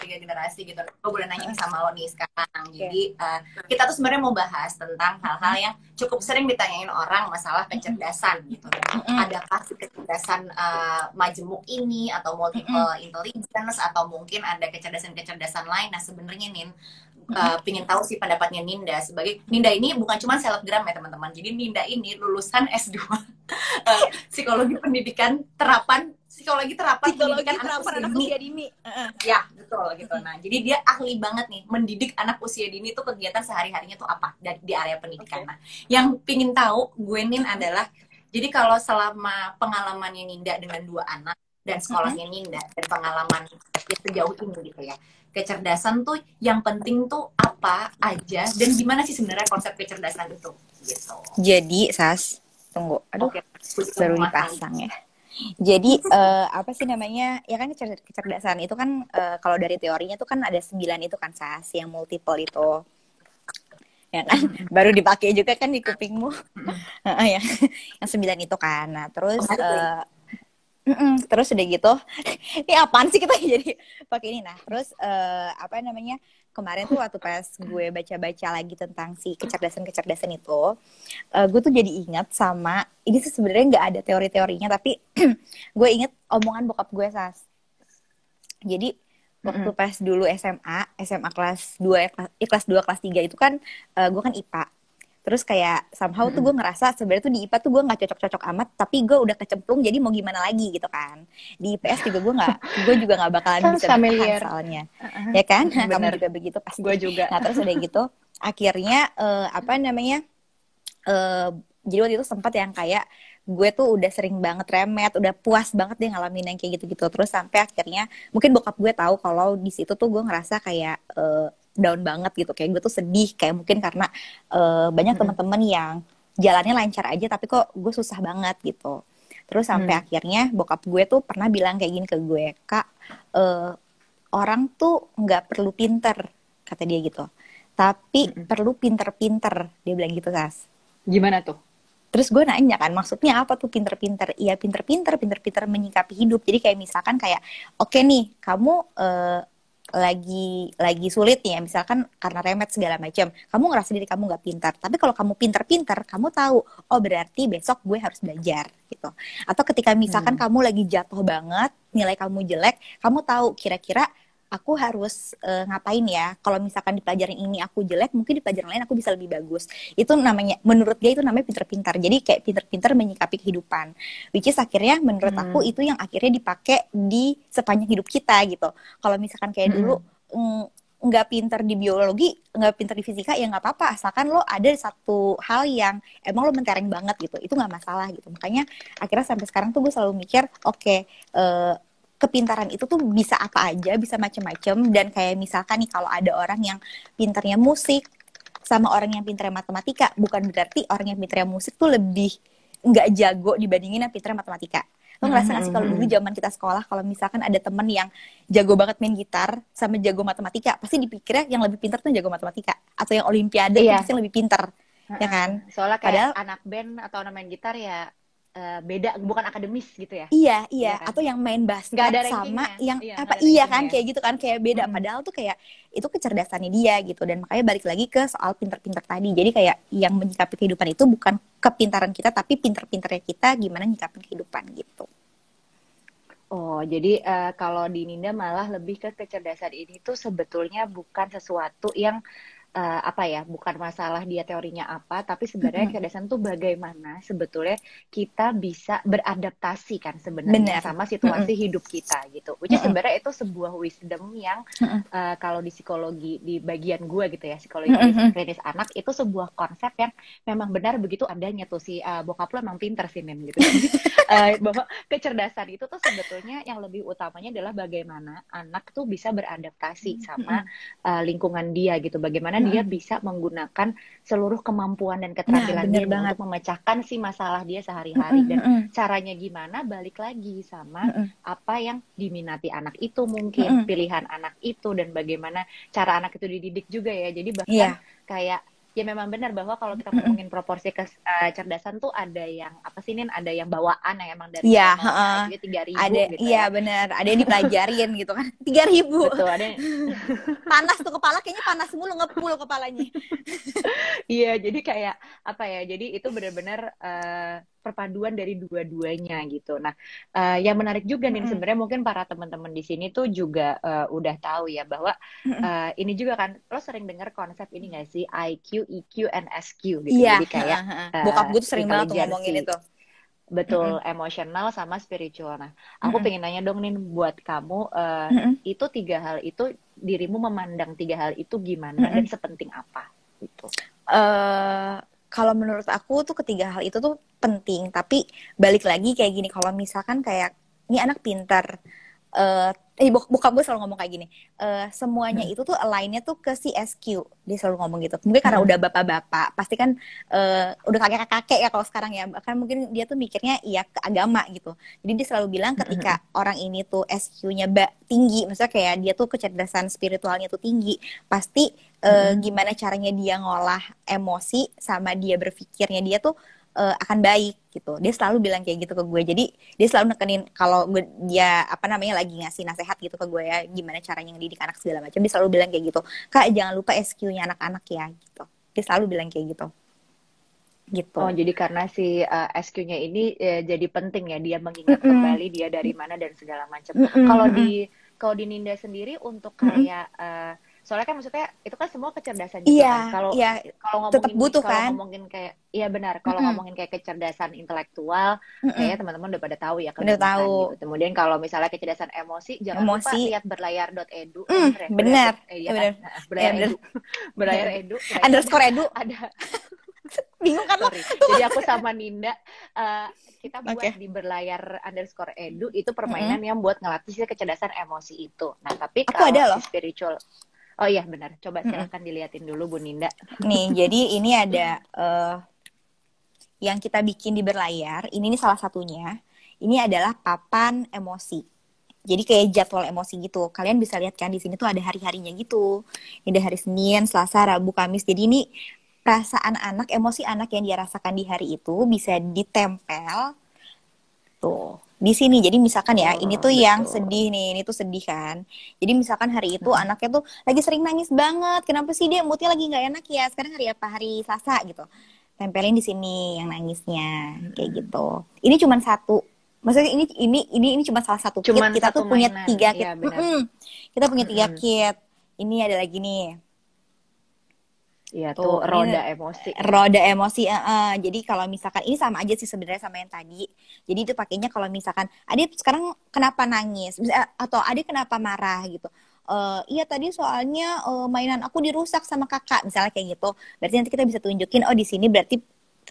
[SPEAKER 2] tiga generasi gitu. Gue boleh nanya sama lo nih sekarang. Jadi kita tuh sebenarnya mau bahas tentang hal-hal yang cukup sering ditanyain orang, masalah kecerdasan gitu. Adakah kecerdasan majemuk ini atau multiple intelligence, atau mungkin ada kecerdasan lain. Nah, sebenarnya Nin, pingin tahu sih pendapatnya Ninda. Ninda ini bukan cuma selebgram ya teman-teman. Jadi Ninda ini lulusan S2 psikologi terapan anak usia dini. Ya, betul gitu. Nah, jadi dia ahli banget nih mendidik anak usia dini tuh, kegiatan sehari-harinya tuh apa di area pendidikan. Nah, yang pingin tahu gue Nin adalah, jadi kalau selama pengalamannya Ninda dengan 2 anak dan sekolahnya Ninda dan pengalaman sejauh ini gitu ya, kecerdasan tuh yang penting tuh apa aja, dan gimana sih sebenarnya konsep kecerdasan itu gitu.
[SPEAKER 4] Jadi Sas, tunggu, baru dipasang ya. Jadi apa sih namanya, ya kan kecerdasan itu kan kalau dari teorinya tuh kan ada 9 itu kan Sas, yang multiple itu ya kan, baru dipakai juga kan di kupingmu. yang 9 itu kan. Nah terus terus udah gitu, ini apaan sih kita jadi pakai ini. Nah terus apa namanya, kemarin tuh waktu pas gue baca-baca lagi tentang si kecerdasan itu, gue tuh jadi ingat sama ini sih, sebenarnya nggak ada teori-teorinya, tapi gue inget omongan bokap gue Sas. Jadi waktu pas dulu SMA kelas 2 kelas 3 itu kan gue kan IPA. Terus kayak somehow tuh gue ngerasa sebenarnya tuh di IPA tuh gue nggak cocok-cocok amat, tapi gue udah kecemplung, jadi mau gimana lagi gitu kan. Di IPS juga gue juga nggak bakalan bisa bertahan soalnya, ya kan? Kamu juga begitu pasti.
[SPEAKER 3] Gue juga.
[SPEAKER 4] Nah terus udah gitu, akhirnya apa namanya jadi waktu itu sempat yang kayak gue tuh udah sering banget remet, udah puas banget deh ngalamin yang kayak gitu-gitu. Terus sampai akhirnya mungkin bokap gue tahu kalau di situ tuh gue ngerasa kayak down banget gitu, kayak gue tuh sedih, kayak mungkin karena banyak teman-teman yang jalannya lancar aja tapi kok gue susah banget gitu. Terus sampai akhirnya bokap gue tuh pernah bilang kayak gini ke gue, Kak, orang tuh nggak perlu pinter, kata dia gitu, tapi perlu pinter-pinter, dia bilang gitu, Sas.
[SPEAKER 1] Gimana tuh?
[SPEAKER 4] Terus gue nanya kan, maksudnya apa tuh pinter-pinter? Iya pinter-pinter menyikapi hidup. Jadi kayak misalkan kayak, oke nih, kamu lagi sulit nih ya, misalkan karena remet segala macam. Kamu ngerasa diri kamu nggak pintar. Tapi kalau kamu pinter-pinter, kamu tahu, oh berarti besok gue harus belajar gitu. Atau ketika misalkan kamu lagi jatuh banget, nilai kamu jelek, kamu tahu kira-kira aku harus ngapain ya, kalau misalkan di pelajaran ini aku jelek, mungkin di pelajaran lain aku bisa lebih bagus. Itu namanya, menurut dia itu namanya pintar-pintar. Jadi kayak pintar-pintar menyikapi kehidupan, which is akhirnya menurut aku itu yang akhirnya dipakai di sepanjang hidup kita gitu. Kalau misalkan kayak dulu nggak pintar di biologi, nggak pintar di fisika, ya nggak apa-apa, asalkan lo ada satu hal yang emang lo mentereng banget gitu, itu nggak masalah gitu. Makanya akhirnya sampai sekarang tuh gue selalu mikir, oke, kepintaran itu tuh bisa apa aja, bisa macam-macam. Dan kayak misalkan nih kalau ada orang yang pintarnya musik sama orang yang pintarnya matematika, bukan berarti orang yang pintarnya musik tuh lebih nggak jago dibandingin yang pintarnya matematika. Lo ngerasa nggak sih kalau dulu zaman kita sekolah, kalau misalkan ada temen yang jago banget main gitar sama jago matematika, pasti dipikirnya yang lebih pintar tuh jago matematika, atau yang olimpiade tuh pasti yang lebih pintar, ya kan?
[SPEAKER 1] Soalnya kayak
[SPEAKER 4] Padahal
[SPEAKER 1] anak band atau anak main gitar ya beda, bukan akademis gitu ya.
[SPEAKER 4] Iya,
[SPEAKER 1] Kan?
[SPEAKER 4] atau yang main basket
[SPEAKER 1] Nggak ada
[SPEAKER 4] sama
[SPEAKER 1] rankingnya.
[SPEAKER 4] yang
[SPEAKER 1] Iya,
[SPEAKER 4] apa,
[SPEAKER 1] nggak ada
[SPEAKER 4] iya kan,
[SPEAKER 1] rankingnya.
[SPEAKER 4] kayak gitu kan, kayak beda. Padahal tuh kayak itu kecerdasannya dia gitu. Dan makanya balik lagi ke soal pinter-pinter tadi. Jadi kayak yang menyikapi kehidupan itu bukan kepintaran kita, tapi pinter-pinternya kita gimana nyikapin kehidupan gitu.
[SPEAKER 1] Oh, jadi kalau di Ninda malah lebih ke kecerdasan ini tuh sebetulnya bukan sesuatu yang apa ya, bukan masalah dia teorinya apa, tapi sebenarnya kecerdasan tuh bagaimana sebetulnya kita bisa beradaptasi kan sebenarnya sama situasi hidup kita gitu. Which is sebenarnya itu sebuah wisdom yang kalau di psikologi, di bagian gue gitu ya, psikologi klinis anak, itu sebuah konsep yang memang benar begitu adanya tuh. Si bokap lo emang pinter sih, Nin, gitu. Bahwa kecerdasan itu tuh sebetulnya yang lebih utamanya adalah bagaimana anak tuh bisa beradaptasi sama lingkungan dia gitu. Bagaimana dia bisa menggunakan seluruh kemampuan dan keterampilan dia untuk memecahkan si masalah dia sehari-hari. Dan caranya gimana, balik lagi sama apa yang diminati anak itu, mungkin pilihan anak itu, dan bagaimana cara anak itu dididik juga ya. Jadi bahkan kayak ya memang benar bahwa kalau kita ngomongin proporsi kecerdasan tuh ada yang apa sih, Nin, ada yang bawaan yang emang dari normal aja 3.000
[SPEAKER 4] ada,
[SPEAKER 1] gitu
[SPEAKER 4] iya
[SPEAKER 1] ya.
[SPEAKER 4] benar, ada yang dipelajarin gitu kan. 3.000
[SPEAKER 1] betul, ada yang...
[SPEAKER 4] panas tuh kepala, kayaknya panas mulu, ngepul kepalanya.
[SPEAKER 1] Iya, jadi kayak apa ya, jadi itu benar-benar perpaduan dari dua-duanya gitu. Nah, yang menarik juga nih sebenarnya, mungkin para teman-teman di sini tuh juga udah tahu ya bahwa ini juga kan, lo sering dengar konsep ini nggak sih, IQ, EQ, and SQ gitu.
[SPEAKER 4] Iya,
[SPEAKER 1] jadi kayak
[SPEAKER 4] bokap gue tuh sering banget tuh ngomongin itu.
[SPEAKER 1] Betul, emosional sama spiritual. Nah, aku pengen nanya dong nih buat kamu, itu 3 hal itu, dirimu memandang 3 hal itu gimana dan sepenting apa gitu?
[SPEAKER 4] Kalau menurut aku tuh ketiga hal itu tuh penting, tapi balik lagi kayak gini, kalau misalkan kayak ini anak pintar, bokap gue selalu ngomong kayak gini, semuanya itu tuh align-nya tuh ke si SQ, dia selalu ngomong gitu. Mungkin karena udah bapak-bapak, pasti kan udah kakek-kakek ya kalau sekarang ya, bahkan mungkin dia tuh mikirnya iya ke agama gitu. Jadi dia selalu bilang ketika orang ini tuh SQ-nya tinggi, maksudnya kayak dia tuh kecerdasan spiritualnya tuh tinggi, pasti gimana caranya dia ngolah emosi sama dia berpikirnya dia tuh akan baik gitu. Dia selalu bilang kayak gitu ke gue. Jadi dia selalu nekenin kalau dia lagi ngasih nasehat gitu ke gue ya, gimana caranya ngedidik anak segala macam. Dia selalu bilang kayak gitu. Kak, jangan lupa SQ-nya anak-anak ya gitu. Dia selalu bilang kayak gitu. Gitu.
[SPEAKER 1] Oh, jadi karena si SQ-nya ini jadi penting ya, dia mengingat kembali dia dari mana dan segala macam. Kalau di Ninda sendiri untuk kayak Soalnya kan maksudnya itu kan semua kecerdasan juga
[SPEAKER 4] Iya,
[SPEAKER 1] kan. Kalau
[SPEAKER 4] iya,
[SPEAKER 1] kalau
[SPEAKER 4] tetap
[SPEAKER 1] ngomongin
[SPEAKER 4] butuh
[SPEAKER 1] kalau
[SPEAKER 4] kan.
[SPEAKER 1] ngomongin kayak iya benar, kalau
[SPEAKER 4] Mm-mm,
[SPEAKER 1] ngomongin kayak kecerdasan intelektual, kayaknya
[SPEAKER 4] mm-mm.
[SPEAKER 1] teman-teman udah pada tahu ya
[SPEAKER 4] Udah
[SPEAKER 1] kebanyakan gitu.
[SPEAKER 4] tahu
[SPEAKER 1] Kemudian kalau misalnya kecerdasan emosi, jangan lupa
[SPEAKER 4] emosi.
[SPEAKER 1] lihat berlayar.edu, bener ya, berlayar
[SPEAKER 4] Benar.
[SPEAKER 1] iya
[SPEAKER 4] Ya
[SPEAKER 1] kan,
[SPEAKER 4] benar. Ya
[SPEAKER 1] berlayar
[SPEAKER 4] benar.
[SPEAKER 1] edu, berlayar edu. Nah itu
[SPEAKER 4] Underscore edu.
[SPEAKER 1] ada
[SPEAKER 4] Bingung kan lo?
[SPEAKER 1] sorry. Jadi aku sama Ninda eh, kita buat
[SPEAKER 4] Oke.
[SPEAKER 1] di berlayar underscore edu itu
[SPEAKER 4] Mm-mm.
[SPEAKER 1] permainan yang buat ngelatih si kecerdasan emosi itu. Nah tapi
[SPEAKER 4] Aku
[SPEAKER 1] kalau
[SPEAKER 4] ada
[SPEAKER 1] si
[SPEAKER 4] loh.
[SPEAKER 1] spiritual, oh iya benar, coba
[SPEAKER 4] Mm-mm.
[SPEAKER 1] silahkan diliatin dulu Bu Ninda.
[SPEAKER 4] Nih, jadi ini ada yang kita bikin di berlayar. Ini nih salah satunya. Ini adalah papan emosi. Jadi kayak jadwal emosi gitu. Kalian bisa lihat kan di sini tuh ada hari-harinya gitu. Ini ada hari Senin, Selasa, Rabu, Kamis. Jadi ini perasaan anak, emosi anak yang dia rasakan di hari itu bisa ditempel tuh di sini. Jadi misalkan ya, ini
[SPEAKER 1] Oh
[SPEAKER 4] tuh yang
[SPEAKER 1] betul.
[SPEAKER 4] sedih nih, ini tuh sedih kan. Jadi misalkan hari itu
[SPEAKER 1] Mm-mm.
[SPEAKER 4] anaknya tuh lagi sering nangis banget. Kenapa sih dia moodnya lagi nggak enak ya? Sekarang hari apa? Hari Selasa gitu. Tempelin di sini yang nangisnya kayak
[SPEAKER 1] Mm-mm.
[SPEAKER 4] gitu. Ini cuma satu. Maksudnya ini cuma salah satu kit.
[SPEAKER 1] Cuman
[SPEAKER 4] Kita
[SPEAKER 1] satu
[SPEAKER 4] tuh punya
[SPEAKER 1] mainan,
[SPEAKER 4] 3 kit.
[SPEAKER 1] iya benar.
[SPEAKER 4] Kita punya 3
[SPEAKER 1] Mm-mm.
[SPEAKER 4] kit. Ini ada lagi nih.
[SPEAKER 1] Iya tuh
[SPEAKER 4] Tuh, ini
[SPEAKER 1] roda emosi ya.
[SPEAKER 4] roda emosi. Jadi kalau misalkan ini sama aja sih sebenarnya sama yang tadi. Jadi itu pakainya kalau misalkan adik sekarang kenapa nangis atau adik kenapa marah gitu. Iya tadi soalnya mainan aku dirusak sama kakak misalnya kayak gitu. Berarti nanti kita bisa tunjukin di sini berarti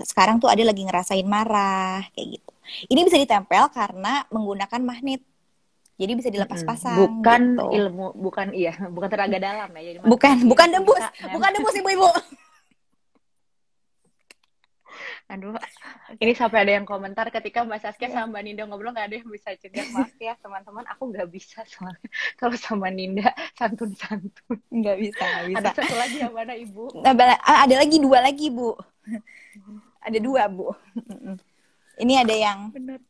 [SPEAKER 4] sekarang tuh ada lagi ngerasain marah kayak gitu. Ini bisa ditempel karena menggunakan magnet. Jadi bisa dilepas
[SPEAKER 1] Mm-mm.
[SPEAKER 4] pasang
[SPEAKER 1] Bukan
[SPEAKER 4] gitu.
[SPEAKER 1] ilmu, bukan iya, bukan tenaga dalam ya. Jadi
[SPEAKER 4] Bukan
[SPEAKER 1] magnet
[SPEAKER 4] bukan
[SPEAKER 1] ini
[SPEAKER 4] debus,
[SPEAKER 1] bisa
[SPEAKER 4] bukan debus ibu-ibu.
[SPEAKER 1] Aduh, ini sampai ada yang komentar ketika Mbak Saskia sama Mbak Ninda ngobrol nggak ada yang bisa cegah. Maaf ya teman-teman, aku nggak bisa soalnya kalau sama Ninda santun-santun.
[SPEAKER 4] Nggak bisa, nggak bisa.
[SPEAKER 1] Ada satu lagi yang mana Ibu?
[SPEAKER 4] Ada lagi 2 lagi, Bu. Ada 2, Bu. Ini ada yang
[SPEAKER 1] Bener.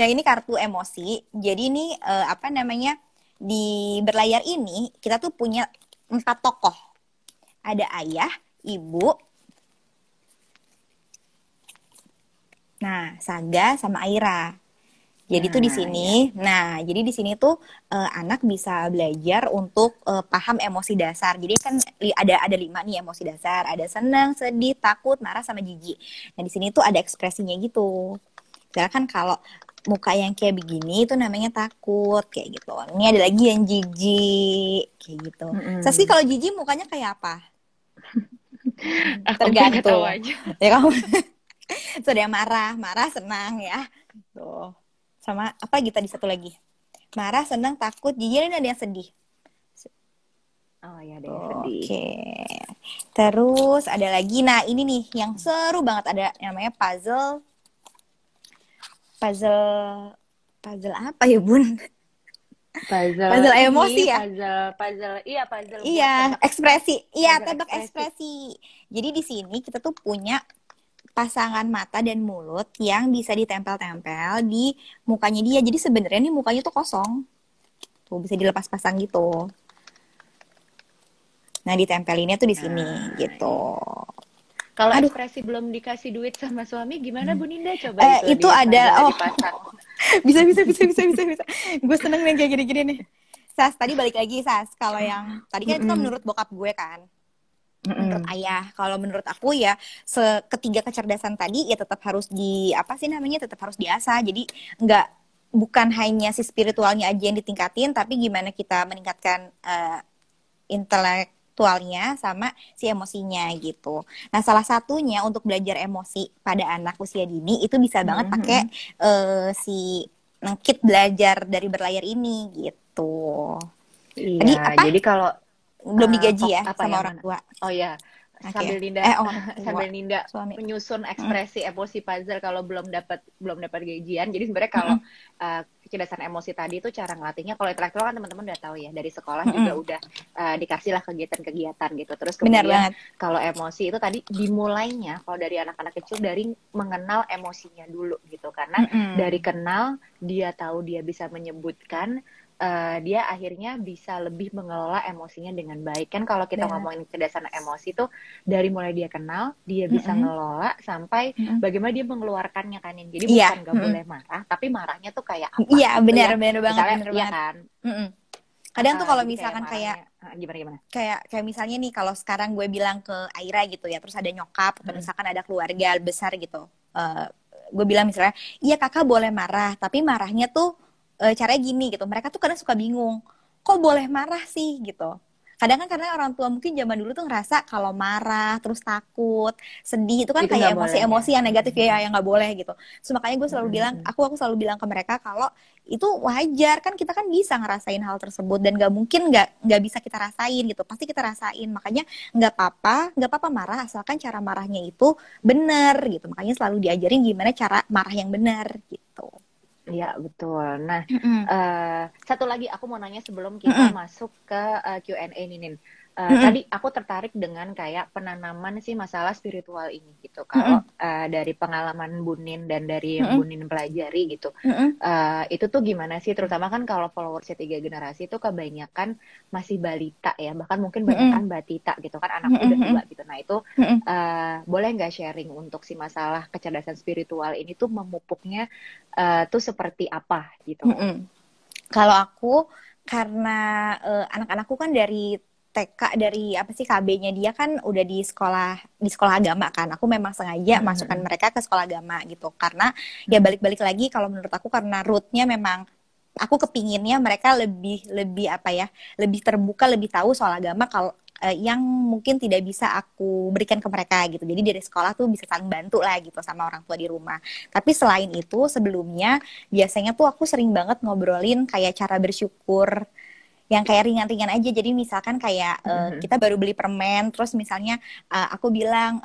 [SPEAKER 4] yang ini kartu emosi. Jadi ini apa namanya? Di berlayar ini kita tuh punya 4 tokoh. Ada ayah, ibu, nah Saga sama Aira. Jadi tuh di
[SPEAKER 1] Nah,
[SPEAKER 4] sini,
[SPEAKER 1] ya.
[SPEAKER 4] nah jadi di sini tuh anak bisa belajar untuk paham emosi dasar. Jadi kan ada 5 nih emosi dasar, ada senang, sedih, takut, marah sama jijik. Nah di sini tuh ada ekspresinya gitu. Misalkan kalau muka yang kayak begini itu namanya takut kayak gitu. Ini ada lagi yang jijik kayak gitu. Sasi kalau jijik mukanya kayak apa?
[SPEAKER 1] Aku nggak tahu
[SPEAKER 4] Tergantung.
[SPEAKER 1] aja.
[SPEAKER 4] Ya kamu sudah marah, senang ya. Tuh. Sama apa lagi tadi satu lagi? Marah, senang, takut, jijik, ini ada yang sedih.
[SPEAKER 1] Oh ya, ada yang sedih.
[SPEAKER 4] Oke. Terus ada lagi, nah ini nih yang seru banget, ada namanya puzzle apa ya Bun? Puzzle emosi ya?
[SPEAKER 1] Puzzle, iya puzzle.
[SPEAKER 4] Iya, ekspresi. Iya, tebak
[SPEAKER 1] ekspresi.
[SPEAKER 4] ekspresi. Jadi di sini kita tuh punya pasangan mata dan mulut yang bisa ditempel-tempel di mukanya dia. Jadi sebenarnya nih mukanya tuh kosong. Tuh bisa dilepas pasang gitu. Nah, ditempelinnya tuh di sini gitu.
[SPEAKER 1] Kalau ekspresi belum dikasih duit sama suami gimana Bu Ninda coba
[SPEAKER 4] itu ada
[SPEAKER 1] dipasang.
[SPEAKER 4] bisa. Gue seneng nih kayak gini-gini nih. Sas, tadi balik lagi Sas. Kalau yang tadi kan itu kan menurut bokap gue kan. Menurut ayah, kalau menurut aku ya ketiga kecerdasan tadi ya tetap harus tetap harus diasah. Jadi bukan hanya si spiritualnya aja yang ditingkatin, tapi gimana kita meningkatkan intelektualnya sama si emosinya gitu. Nah, salah satunya untuk belajar emosi pada anak usia dini itu bisa banget pakai si kit belajar dari berlayar ini gitu.
[SPEAKER 1] Iya,
[SPEAKER 4] Tadi apa?
[SPEAKER 1] jadi kalau
[SPEAKER 4] belum digaji ya sama orang tua.
[SPEAKER 1] Oh ya, sambil Ninda
[SPEAKER 4] Suami.
[SPEAKER 1] menyusun ekspresi emosi puzzle kalau belum dapat gajian. Jadi sebenarnya kalau kecerdasan emosi tadi itu cara ngelatihnya, kalau intelektual kan teman-teman udah tahu ya, dari sekolah juga udah dikasih lah kegiatan-kegiatan gitu. Terus kemudian kalau emosi itu tadi dimulainya kalau dari anak-anak kecil dari mengenal emosinya dulu gitu, karena dari kenal dia tahu dia bisa menyebutkan, dia akhirnya bisa lebih mengelola emosinya dengan baik. Kan kalau kita ngomongin kecerdasan emosi tuh dari mulai dia kenal, dia bisa ngelola sampai bagaimana dia mengeluarkannya kan. Jadi bukan gak boleh marah, tapi marahnya tuh kayak apa?
[SPEAKER 4] Iya, benar banget,
[SPEAKER 1] misalnya,
[SPEAKER 4] benar
[SPEAKER 1] iya
[SPEAKER 4] banget.
[SPEAKER 1] kan.
[SPEAKER 4] Kadang tuh kalau misalkan kayak
[SPEAKER 1] Gimana?
[SPEAKER 4] Kayak misalnya nih kalau sekarang gue bilang ke Aira gitu ya, terus ada nyokap atau misalkan ada keluarga besar gitu, gue bilang misalnya, iya kakak boleh marah, tapi marahnya tuh caranya gini gitu. Mereka tuh kadang suka bingung, kok boleh marah sih gitu. Kadang kan karena orang tua mungkin zaman dulu tuh ngerasa kalau marah, terus takut, sedih itu kan
[SPEAKER 1] Itu nggak
[SPEAKER 4] kayak
[SPEAKER 1] boleh ya.
[SPEAKER 4] emosi-emosi yang negatif ya, yang nggak boleh gitu. So, makanya gue selalu bilang, aku selalu bilang ke mereka kalau itu wajar kan, kita kan bisa ngerasain hal tersebut dan nggak mungkin nggak bisa kita rasain gitu, pasti kita rasain. Makanya nggak apa-apa marah asalkan cara marahnya itu bener gitu. Makanya selalu diajarin gimana cara marah yang bener gitu.
[SPEAKER 1] Iya, betul. Nah, satu lagi aku mau nanya sebelum kita masuk ke Q&A nih, Nin. Tadi aku tertarik dengan kayak penanaman sih masalah spiritual ini gitu. Kalau dari pengalaman Bunin dan dari yang Bunin pelajari gitu, itu tuh gimana sih? Terutama kan kalau followersnya 3 generasi itu kebanyakan masih balita ya, bahkan mungkin banyakan batita gitu kan, anak udah tua gitu. Nah itu boleh nggak sharing untuk si masalah kecerdasan spiritual ini tuh memupuknya tuh seperti apa gitu?
[SPEAKER 4] Kalau aku karena anak-anakku kan dari TK, dari apa sih KB-nya dia kan udah di sekolah agama kan. Aku memang sengaja masukkan mereka ke sekolah agama gitu. Karena ya balik-balik lagi kalau menurut aku karena rootnya memang aku kepinginnya mereka lebih apa ya, lebih terbuka, lebih tahu soal agama kalau yang mungkin tidak bisa aku berikan ke mereka gitu. Jadi dari sekolah tuh bisa saling bantu lah gitu sama orang tua di rumah. Tapi selain itu sebelumnya biasanya tuh aku sering banget ngobrolin kayak cara bersyukur yang kayak ringan-ringan aja. Jadi misalkan kayak kita baru beli permen, terus misalnya aku bilang,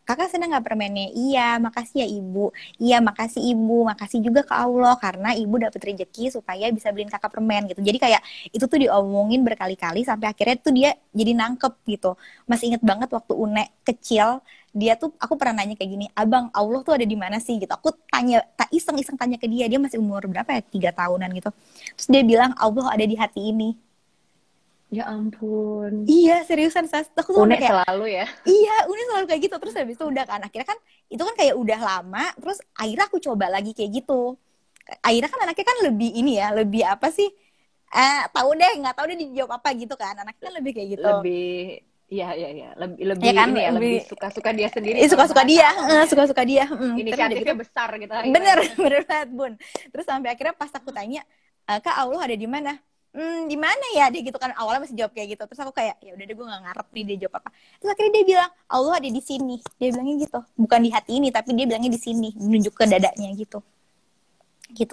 [SPEAKER 4] kakak senang nggak permennya? Iya, makasih ya ibu. Iya, makasih ibu. Makasih juga ke Allah karena ibu dapet rezeki supaya bisa beliin kakak permen gitu. Jadi kayak itu tuh diomongin berkali-kali sampai akhirnya tuh dia jadi nangkep gitu. Masih inget banget waktu Une kecil, dia tuh, aku pernah nanya kayak gini, abang, Allah tuh ada di mana sih gitu. Aku tanya, iseng-iseng tanya ke dia masih umur berapa ya, 3 tahunan gitu. Terus dia bilang Allah ada di hati ini.
[SPEAKER 1] Ya ampun.
[SPEAKER 4] Iya, seriusan Sas. Aku tuh
[SPEAKER 1] Unek
[SPEAKER 4] kayak,
[SPEAKER 1] selalu ya.
[SPEAKER 4] iya, udah selalu kayak gitu. Terus habis itu udah kan, akhirnya kan itu kan kayak udah lama. Terus akhirnya aku coba lagi kayak gitu. Akhirnya kan anaknya kan lebih ini ya, lebih apa sih? Nggak tahu deh dijawab apa gitu kan. Anaknya kan lebih kayak gitu.
[SPEAKER 1] Lebih, iya. Lebih
[SPEAKER 4] Ya kan,
[SPEAKER 1] ini ya, lebih suka-suka dia sendiri.
[SPEAKER 4] Suka-suka dia, suka-suka dia.
[SPEAKER 1] Inisiatifnya
[SPEAKER 4] gitu,
[SPEAKER 1] besar gitu.
[SPEAKER 4] Bener banget Bun. Terus sampai akhirnya pas aku tanya, Kak Allah ada di mana? Di mana ya dia gitu kan, awalnya masih jawab kayak gitu. Terus aku kayak ya udah deh, gue nggak ngarep nih dia jawab apa. Terus akhirnya dia bilang Allah ada di sini. Dia bilangnya gitu, bukan di hati ini tapi dia bilangnya di sini, menunjuk ke dadanya gitu.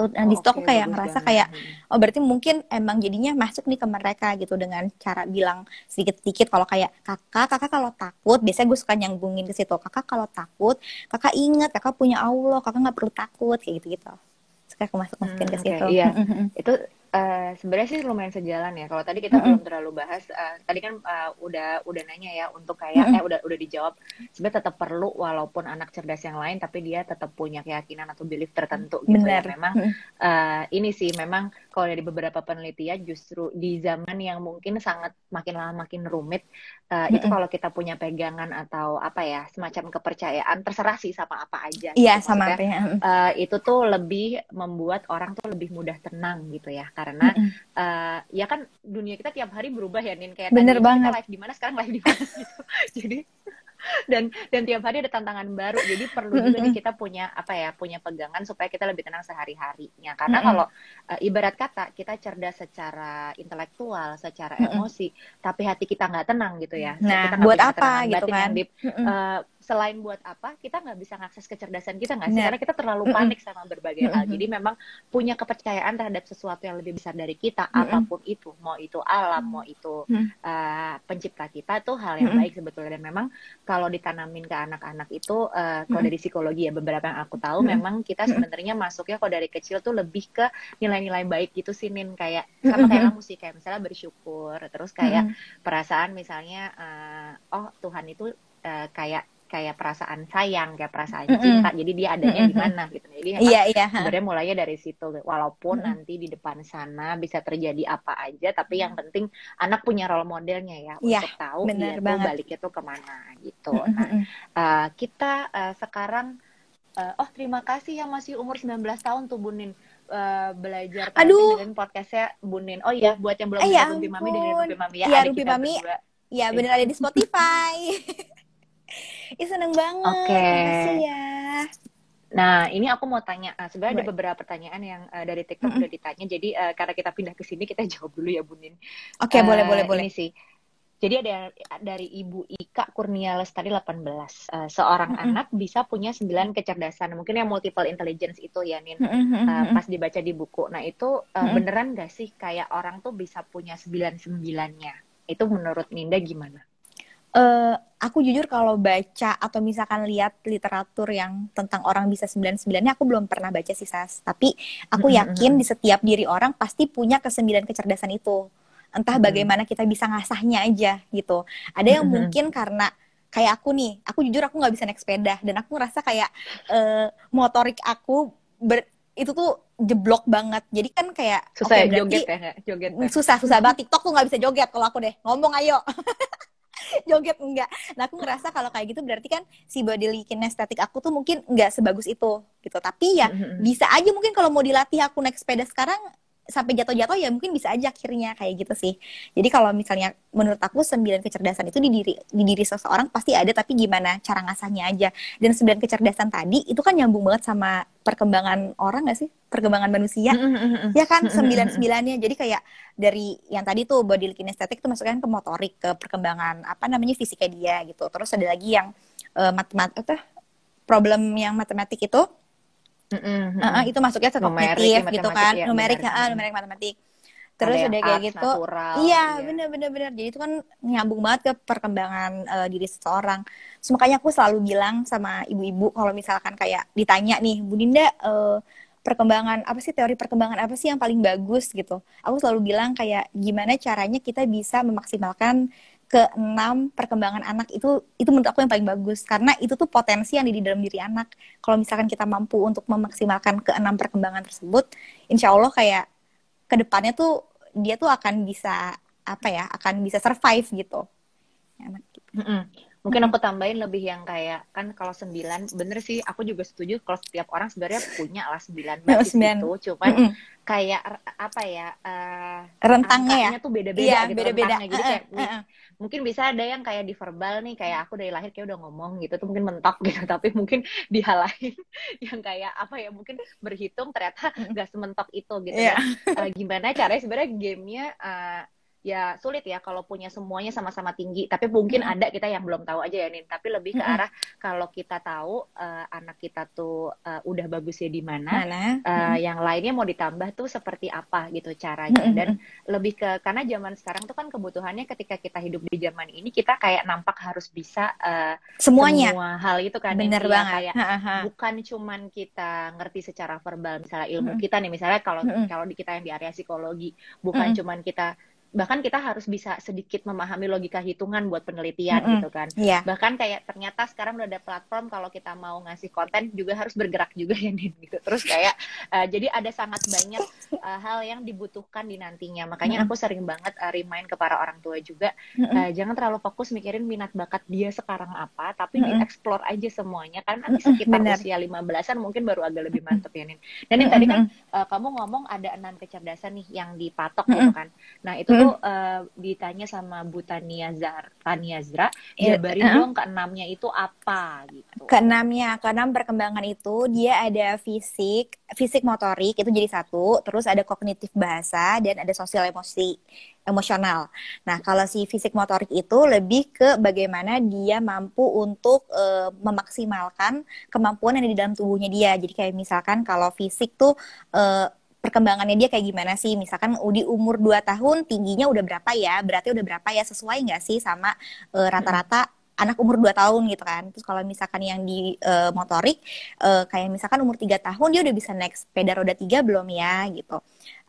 [SPEAKER 4] Nah di situ aku kayak ngerasa kayak oh berarti mungkin emang jadinya masuk nih ke mereka gitu dengan cara bilang sedikit-sedikit. Kalau kayak kakak kalau takut, biasanya gue suka nyambungin ke situ. Kakak kalau takut, kakak ingat kakak punya Allah, kakak nggak perlu takut kayak gitu. Suka aku masukin ke situ.
[SPEAKER 1] Iya. Itu sebenarnya sih lumayan sejalan ya. Kalau tadi kita belum terlalu bahas, tadi kan udah nanya ya untuk kayak udah dijawab. Sebenarnya tetap perlu walaupun anak cerdas yang lain, tapi dia tetap punya keyakinan atau belief tertentu gitu.
[SPEAKER 4] Bener.
[SPEAKER 1] Ya. Memang ini sih memang kalau dari beberapa penelitian justru di zaman yang mungkin sangat makin lama makin rumit, itu kalau kita punya pegangan atau apa ya semacam kepercayaan, terserah sih sama apa aja.
[SPEAKER 4] Iya
[SPEAKER 1] gitu.
[SPEAKER 4] sama apa ya.
[SPEAKER 1] Itu tuh lebih membuat orang tuh lebih mudah tenang gitu ya. Karena ya kan dunia kita tiap hari berubah ya Nin, kayak
[SPEAKER 4] bener
[SPEAKER 1] tadi
[SPEAKER 4] banget.
[SPEAKER 1] kita live di mana, sekarang live di mana gitu. Jadi dan tiap hari ada tantangan baru, jadi perlu juga nih kita punya punya pegangan supaya kita lebih tenang sehari-harinya. Karena kalau ibarat kata kita cerdas secara intelektual, secara emosi, tapi hati kita nggak tenang gitu ya.
[SPEAKER 4] Nah,
[SPEAKER 1] kita
[SPEAKER 4] buat apa gitu kan?
[SPEAKER 1] Selain buat apa, kita nggak bisa ngakses kecerdasan kita nggak sih? Karena kita terlalu panik sama berbagai hal. Jadi memang punya kepercayaan terhadap sesuatu yang lebih besar dari kita, apapun itu, mau itu alam, mau itu pencipta kita, tuh hal yang baik sebetulnya. Dan memang kalau ditanamin ke anak-anak itu, kalau dari psikologi ya beberapa yang aku tahu, memang kita sebenarnya masuknya kalau dari kecil tuh lebih ke nilai-nilai baik gitu sih Nin, kayak sama kayak kamu sih, kayak misalnya bersyukur, terus kayak perasaan misalnya oh Tuhan itu kayak perasaan sayang, kayak perasaan cinta, jadi dia adanya di mana gitu. Jadi sebenarnya mulainya dari situ, walaupun nanti di depan sana bisa terjadi apa aja, tapi yang penting anak punya role modelnya ya, untuk tahu dia tuh baliknya tuh kemana gitu. Kita sekarang terima kasih yang masih umur 19 tahun tuh Bunin. belajar parenting
[SPEAKER 4] Aduh,
[SPEAKER 1] dengan podcastnya Bunin. Oh iya, buat yang belum
[SPEAKER 4] ya
[SPEAKER 1] dengar Rumpi Mami, dengerin
[SPEAKER 4] ampun.
[SPEAKER 1] Rumpi Mami ya,
[SPEAKER 4] Iya,
[SPEAKER 1] ada
[SPEAKER 4] Rumpi
[SPEAKER 1] kita
[SPEAKER 4] Mami.
[SPEAKER 1] berdua.
[SPEAKER 4] Ya, bener ada di Spotify. Ih, seneng banget.
[SPEAKER 1] Oke.
[SPEAKER 4] Makasih ya.
[SPEAKER 1] Nah, ini aku mau tanya, sebenarnya ada
[SPEAKER 4] Boleh.
[SPEAKER 1] beberapa pertanyaan yang dari TikTok udah ditanya, jadi karena kita pindah ke sini, kita jawab dulu ya, Bunin.
[SPEAKER 4] Oke, boleh.
[SPEAKER 1] Ini sih, jadi ada dari Ibu Ika Kurnia Lestari 18. Seorang anak bisa punya 9 kecerdasan, mungkin yang multiple intelligence itu ya, Nin. Pas dibaca di buku. Nah, itu beneran gak sih kayak orang tuh bisa punya 9-9-nya? Itu menurut Ninda gimana?
[SPEAKER 4] Aku jujur kalau baca atau misalkan lihat literatur yang tentang orang bisa 9-9-nya, aku belum pernah baca sih, Sas. Tapi aku yakin di setiap diri orang pasti punya ke-9 kecerdasan itu. Entah bagaimana kita bisa ngasahnya aja gitu. Ada yang mungkin karena kayak aku nih, aku jujur aku nggak bisa naik sepeda dan aku ngerasa kayak motorik aku itu tuh jeblok banget. Jadi kan kayak
[SPEAKER 1] susah
[SPEAKER 4] okay,
[SPEAKER 1] joget ya, joget.
[SPEAKER 4] Susah banget. TikTok tuh nggak bisa joget kalau aku deh. Ngomong ayo. Joget enggak. Nah, aku ngerasa kalau kayak gitu berarti kan si body kinesthetic aku tuh mungkin enggak sebagus itu gitu. Tapi ya bisa aja mungkin kalau mau dilatih aku naik sepeda sekarang sampai jatuh-jatuh ya mungkin bisa aja akhirnya kayak gitu sih. Jadi kalau misalnya menurut aku 9 kecerdasan itu di diri seseorang pasti ada, tapi gimana cara ngasahnya aja. Dan 9 kecerdasan tadi itu kan nyambung banget sama perkembangan orang gak sih? Perkembangan manusia. Ya kan 9-9-nya. Jadi kayak dari yang tadi tuh body kinesthetic itu masuknya ke motorik, ke perkembangan apa namanya fisiknya dia gitu. Terus ada lagi yang problem yang matematik itu itu masuknya ke kognitif gitu kan,
[SPEAKER 1] ya,
[SPEAKER 4] numerik matematik. Terus ada kayak gitu, iya bener. Jadi itu kan nyambung banget ke perkembangan diri seseorang. Terus makanya aku selalu bilang sama ibu-ibu kalau misalkan kayak ditanya nih, Bu Dinda, perkembangan apa sih, teori perkembangan apa sih yang paling bagus gitu? Aku selalu bilang kayak gimana caranya kita bisa memaksimalkan ke-6 perkembangan anak itu menurut aku yang paling bagus, karena itu tuh potensi yang ada di dalam diri anak. Kalau misalkan kita mampu untuk memaksimalkan ke-6 perkembangan tersebut, insya Allah kayak kedepannya tuh dia tuh akan bisa akan bisa survive gitu. Anak gitu.
[SPEAKER 1] Mungkin aku tambahin lebih yang kayak, kan kalau 9, bener sih, aku juga setuju kalau setiap orang sebenarnya punya lah 9 basis itu, cuman kayak
[SPEAKER 4] rentangnya
[SPEAKER 1] tuh beda-beda gitu,
[SPEAKER 4] beda-beda.
[SPEAKER 1] Jadi kayak mungkin bisa ada yang kayak di verbal nih, kayak aku dari lahir kayak udah ngomong gitu tuh mungkin mentok gitu, tapi mungkin di hal lain yang kayak mungkin berhitung ternyata gak sementok itu gitu. Gimana caranya sebenarnya gamenya ya sulit ya kalau punya semuanya sama-sama tinggi, tapi mungkin ada kita yang belum tahu aja ya, Nin. Tapi lebih ke arah kalau kita tahu anak kita tuh udah bagusnya di mana, yang lainnya mau ditambah tuh seperti apa gitu caranya. Dan lebih ke, karena zaman sekarang tuh kan kebutuhannya ketika kita hidup di zaman ini, kita kayak nampak harus bisa
[SPEAKER 4] semuanya,
[SPEAKER 1] semua hal itu kan.
[SPEAKER 4] Bener banget.
[SPEAKER 1] Kayak bukan cuman kita ngerti secara verbal, misalnya ilmu kita nih, misalnya kalau di kita yang di area psikologi, bukan cuman kita, bahkan kita harus bisa sedikit memahami logika hitungan buat penelitian gitu kan. Bahkan kayak ternyata sekarang udah ada platform kalau kita mau ngasih konten juga harus bergerak juga ya, Nin, gitu. Terus kayak jadi ada sangat banyak hal yang dibutuhkan di nantinya. Makanya aku sering banget remind ke para orang tua juga, jangan terlalu fokus mikirin minat bakat dia sekarang apa, tapi dieksplor aja semuanya, kan nanti sekitar usia 15-an mungkin baru agak lebih mantep ya, Nin. Dan Nin, tadi kan kamu ngomong ada 6 kecerdasan nih yang dipatok gitu kan. Nah itu ditanya sama Bu Tania Zra, jabarin dong ke-6-nya itu apa gitu.
[SPEAKER 4] Ke-6 perkembangan itu dia ada fisik motorik itu jadi 1, terus ada kognitif bahasa, dan ada sosial emosional. Nah, kalau si fisik motorik itu lebih ke bagaimana dia mampu untuk memaksimalkan kemampuan yang ada di dalam tubuhnya dia. Jadi kayak misalkan kalau fisik tuh perkembangannya dia kayak gimana sih, misalkan di umur 2 tahun tingginya udah berapa ya, beratnya udah berapa ya, sesuai nggak sih sama rata-rata anak umur 2 tahun gitu kan. Terus kalau misalkan yang di motorik kayak misalkan umur 3 tahun dia udah bisa naik sepeda roda 3 belum ya gitu.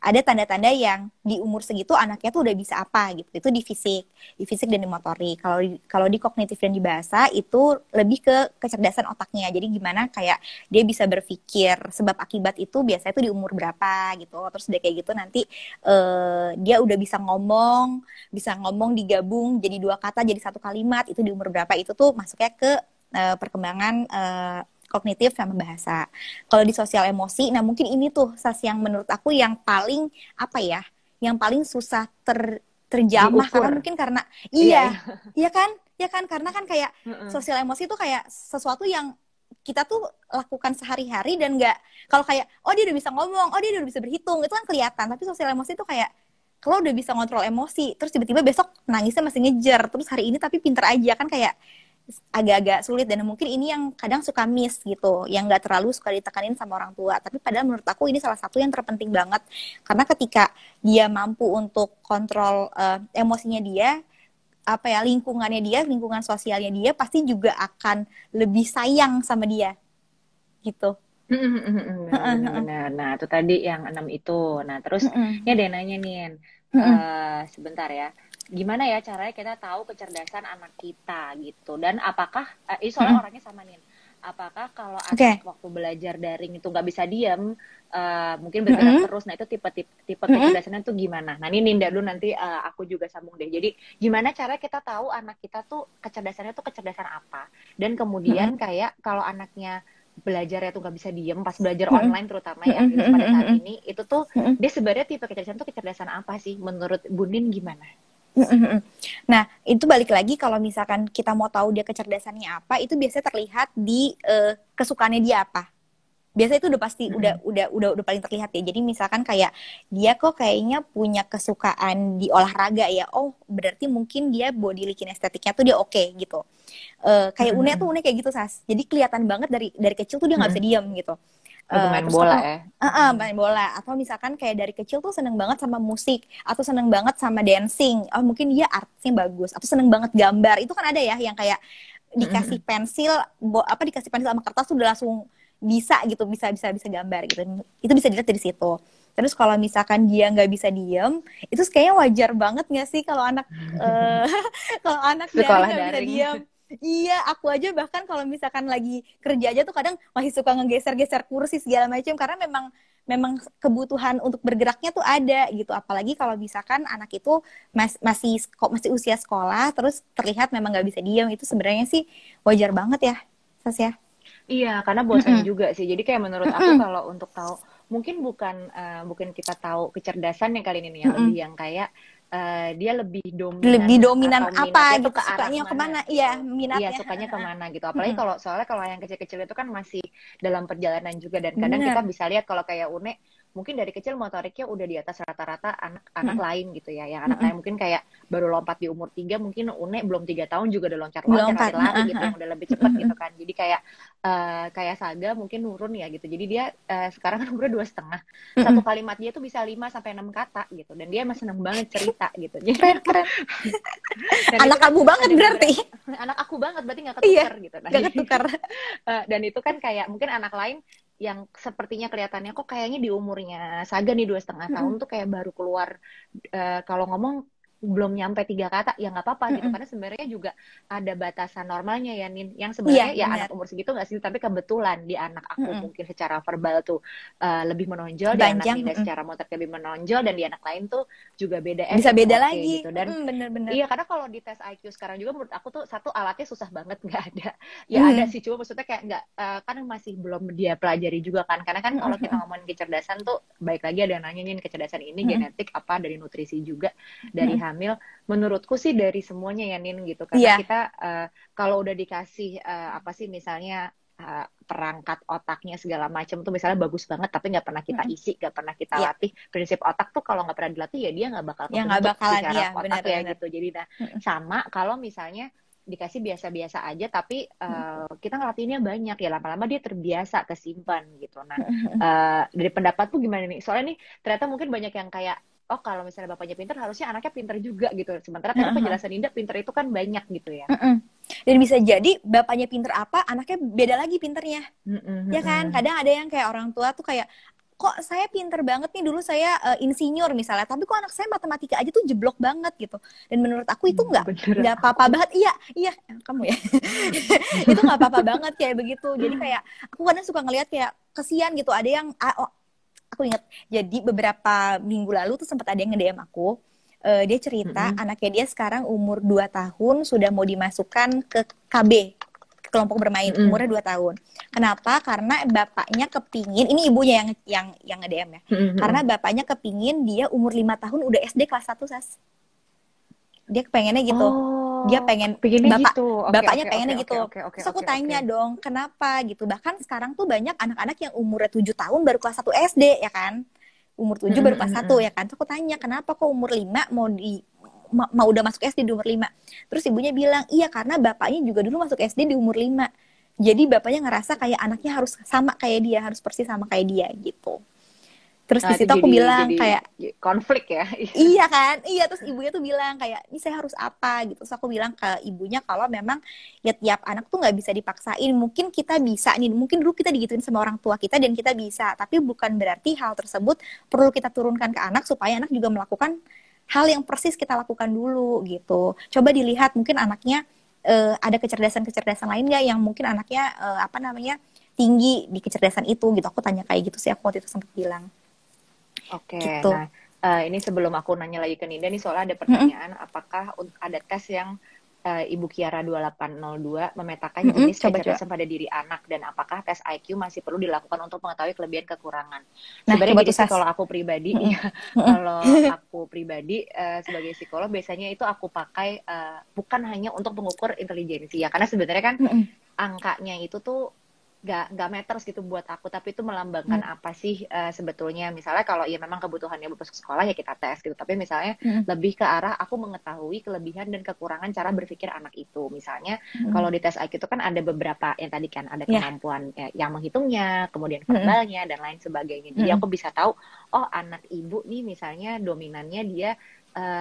[SPEAKER 4] Ada tanda-tanda yang di umur segitu anaknya tuh udah bisa apa gitu. Itu di fisik dan di motorik. Kalau di kognitif dan di bahasa itu lebih ke kecerdasan otaknya. Jadi gimana kayak dia bisa berpikir sebab akibat itu biasanya tuh di umur berapa gitu. Terus udah kayak gitu nanti dia udah bisa ngomong digabung jadi 2 kata jadi 1 kalimat, itu di umur berapa, itu tuh masuknya ke perkembangan kognitif sama bahasa. Kalau di sosial emosi, nah mungkin ini tuh Sas yang menurut aku yang paling apa ya, yang paling susah terjamah karena
[SPEAKER 1] Diukur.
[SPEAKER 4] mungkin karena
[SPEAKER 1] Iya, iya.
[SPEAKER 4] iya kan karena kan kayak
[SPEAKER 1] Heeh.
[SPEAKER 4] sosial emosi tuh kayak sesuatu yang kita tuh lakukan sehari-hari dan nggak, kalau kayak oh dia udah bisa ngomong, oh dia udah bisa berhitung, itu kan kelihatan. Tapi sosial emosi tuh kayak kalau udah bisa ngontrol emosi terus tiba-tiba besok nangisnya masih ngejar, terus hari ini tapi pinter aja, kan kayak agak-agak sulit. Dan mungkin ini yang kadang suka miss gitu, yang nggak terlalu suka ditekanin sama orang tua. Tapi padahal menurut aku ini salah satu yang terpenting banget, karena ketika dia mampu untuk kontrol emosinya dia, apa ya, lingkungannya dia, lingkungan sosialnya dia pasti juga akan lebih sayang sama dia gitu.
[SPEAKER 1] Benar-benar. Nah, itu tadi yang 6 itu. Nah, terus ini ada yang nanya nih, sebentar ya. Gimana ya caranya kita tahu kecerdasan anak kita gitu? Dan apakah, ini soalnya orangnya sama nih. Apakah kalau
[SPEAKER 4] Oke.
[SPEAKER 1] anak waktu belajar daring itu nggak bisa diem, mungkin bergerak terus, nah itu tipe kecerdasannya tuh gimana? Nah ini Ninda dulu, nanti aku juga sambung deh. Jadi gimana cara kita tahu anak kita tuh kecerdasannya tuh kecerdasan apa? Dan kemudian kayak kalau anaknya belajarnya tuh nggak bisa diem pas belajar online terutama ya pada saat ini, itu tuh dia sebenarnya tipe kecerdasan tuh kecerdasan apa sih menurut Bunin gimana?
[SPEAKER 4] Nah, itu balik lagi kalau misalkan kita mau tahu dia kecerdasannya apa, itu biasanya terlihat di kesukaannya dia apa. Biasanya itu udah pasti udah paling terlihat ya. Jadi misalkan kayak dia kok kayaknya punya kesukaan di olahraga ya. Oh, berarti mungkin dia body kinestetiknya tuh dia oke gitu. Kayak Une kayak gitu, Sas. Jadi kelihatan banget dari kecil tuh dia nggak bisa diam gitu.
[SPEAKER 1] Main
[SPEAKER 4] Terus
[SPEAKER 1] bola
[SPEAKER 4] atau
[SPEAKER 1] ya.
[SPEAKER 4] main bola, atau misalkan kayak dari kecil tuh seneng banget sama musik atau seneng banget sama dancing. Oh, mungkin dia artsnya bagus atau seneng banget gambar. Itu kan ada ya yang kayak dikasih pensil dikasih pensil sama kertas tuh udah langsung bisa gitu, bisa gambar gitu. Itu bisa dilihat dari situ. Terus kalau misalkan dia nggak bisa diem, itu kayaknya wajar banget nggak sih kalau anak kalau anak
[SPEAKER 1] Sekolah
[SPEAKER 4] nggak bisa
[SPEAKER 1] daring.
[SPEAKER 4] diem. Iya, aku aja bahkan kalau misalkan lagi kerja aja tuh kadang masih suka ngegeser-geser kursi segala macam, karena memang kebutuhan untuk bergeraknya tuh ada gitu. Apalagi kalau misalkan anak itu masih usia sekolah, terus terlihat memang nggak bisa diem, itu sebenarnya sih wajar banget ya, Sas ya.
[SPEAKER 1] Iya, karena bosan juga sih. Jadi kayak menurut aku kalau untuk tahu, mungkin bukan kita tahu kecerdasan yang kali ini nih, yang lebih yang kayak dia lebih
[SPEAKER 4] dominan
[SPEAKER 1] atau
[SPEAKER 4] apa
[SPEAKER 1] minatnya tuh
[SPEAKER 4] gitu,
[SPEAKER 1] ke arah
[SPEAKER 4] sukanya
[SPEAKER 1] mana
[SPEAKER 4] kemana,
[SPEAKER 1] gitu.
[SPEAKER 4] iya
[SPEAKER 1] Iya,
[SPEAKER 4] minatnya.
[SPEAKER 1] sukanya kemana gitu. Apalagi soalnya kalau yang kecil-kecil itu kan masih dalam perjalanan juga, dan kadang kita bisa lihat kalau kayak Une mungkin dari kecil motoriknya udah di atas rata-rata anak-anak lain gitu ya. Yang anak lain mungkin kayak baru lompat di umur 3, mungkin Une belum 3 tahun juga udah loncat-loncat, lari-lari gitu, yang udah lebih cepat gitu kan. Jadi kayak Saga mungkin nurun ya gitu. Jadi dia sekarang kan umurnya 2,5. Satu kalimat dia tuh bisa 5 sampai 6 kata gitu. Dan dia emang seneng banget cerita gitu. Jadi
[SPEAKER 4] keren.
[SPEAKER 1] anak
[SPEAKER 4] kamu banget berarti.
[SPEAKER 1] Anak aku banget berarti nggak ketukar gitu.
[SPEAKER 4] Nggak ketukar.
[SPEAKER 1] Dan itu kan kayak mungkin anak lain yang sepertinya kelihatannya kok kayaknya di umurnya Saga nih 2,5 tahun tuh kayak baru keluar kalau ngomong belum nyampe 3 kata, ya nggak apa-apa gitu, karena sebenarnya juga ada batasan normalnya ya Nin, yang sebenarnya ya anak umur segitu nggak sih, tapi kebetulan di anak aku mungkin secara verbal tuh lebih menonjol, di anak Ninda secara motorik lebih menonjol, dan di anak lain tuh juga beda,
[SPEAKER 4] bisa beda lagi
[SPEAKER 1] gitu. Dan
[SPEAKER 4] bener-bener.
[SPEAKER 1] Iya, karena kalau di tes IQ sekarang juga menurut aku tuh satu alatnya susah banget, nggak ada ya ada sih, cuma maksudnya kayak nggak kan masih belum dia pelajari juga kan, karena kan kalau kita ngomongin kecerdasan tuh baik lagi ada yang nanya nih, kecerdasan ini genetik apa dari nutrisi juga, dari hamil. Menurutku sih dari semuanya ya Nin gitu, karena kita kalau udah dikasih apa sih misalnya perangkat otaknya segala macam tuh misalnya bagus banget, tapi nggak pernah kita isi, nggak pernah kita latih prinsip otak tuh, kalau nggak pernah dilatih ya dia nggak bakal kebentuk secara otak ya gitu. Jadi sama kalau misalnya dikasih biasa-biasa aja, tapi kita ngelatihinnya banyak ya, lama-lama dia terbiasa, kesimpan gitu. Nah dari pendapat tuh gimana nih? Soalnya nih ternyata mungkin banyak yang kayak, oh kalau misalnya bapaknya pinter harusnya anaknya pinter juga gitu. Sementara tadi penjelasan Dinda, pinter itu kan banyak gitu ya.
[SPEAKER 4] Dan bisa jadi bapaknya pinter apa, anaknya beda lagi pinternya. Ya kan? Kadang ada yang kayak orang tua tuh kayak, kok saya pinter banget nih, dulu saya insinyur misalnya, tapi kok anak saya matematika aja tuh jeblok banget gitu. Dan menurut aku itu nggak apa-apa banget. Iya kamu ya. Itu nggak apa-apa banget kayak begitu. Jadi kayak aku kadang suka ngelihat kayak kesian gitu. Ada yang aku ingat, jadi beberapa minggu lalu tuh sempat ada yang nge-DM aku, dia cerita anaknya dia sekarang umur 2 tahun sudah mau dimasukkan ke KB, kelompok bermain, umurnya 2 tahun. Kenapa? Karena bapaknya kepingin, ini ibunya yang nge-DM ya. Karena bapaknya kepingin dia umur 5 tahun udah SD kelas 1, Sas. Dia pengennya gitu. Dia pengen
[SPEAKER 1] gitu.
[SPEAKER 4] Bapaknya pengennya gitu. Terus aku tanya dong, kenapa gitu. Bahkan sekarang tuh banyak anak-anak yang umurnya 7 tahun baru kelas 1 SD ya kan. Umur 7 baru kelas 1 ya kan. Terus aku tanya, kenapa kok umur 5 mau udah masuk SD di umur 5. Terus ibunya bilang, iya karena bapaknya juga dulu masuk SD di umur 5. Jadi bapaknya ngerasa kayak anaknya harus sama kayak dia, harus persis sama kayak dia gitu. Terus di situ aku bilang kayak
[SPEAKER 1] konflik ya.
[SPEAKER 4] Iya kan? Iya, terus ibunya tuh bilang kayak ini saya harus apa gitu. Terus aku bilang ke ibunya kalau memang ya tiap anak tuh nggak bisa dipaksain. Mungkin kita bisa nih, mungkin dulu kita digituin sama orang tua kita dan kita bisa, tapi bukan berarti hal tersebut perlu kita turunkan ke anak supaya anak juga melakukan hal yang persis kita lakukan dulu gitu. Coba dilihat mungkin anaknya ada kecerdasan-kecerdasan lain nggak yang mungkin anaknya tinggi di kecerdasan itu gitu. Aku tanya kayak gitu sih, aku waktu itu sempat bilang.
[SPEAKER 1] Oke,
[SPEAKER 4] gitu.
[SPEAKER 1] Nah ini sebelum aku nanya lagi ke Ninda nih, soalnya ada pertanyaan, apakah ada tes yang Ibu Kiara 2802 memetakan jenis kecerdasan pada diri anak, dan apakah tes IQ masih perlu dilakukan untuk mengetahui kelebihan kekurangan? Sebenarnya gini sih, kalau aku pribadi, sebagai psikolog biasanya itu aku pakai bukan hanya untuk mengukur intelijensi ya, karena sebenarnya kan angkanya itu tuh gak matters gitu buat aku, tapi itu melambangkan apa sih sebetulnya. Misalnya kalau ya memang kebutuhannya masuk sekolah ya kita tes gitu, tapi misalnya lebih ke arah aku mengetahui kelebihan dan kekurangan cara berpikir anak itu. Misalnya kalau di tes IQ itu kan ada beberapa yang tadi kan ada kemampuan yang menghitungnya, kemudian verbalnya dan lain sebagainya. Jadi aku bisa tahu, oh anak ibu nih misalnya dominannya dia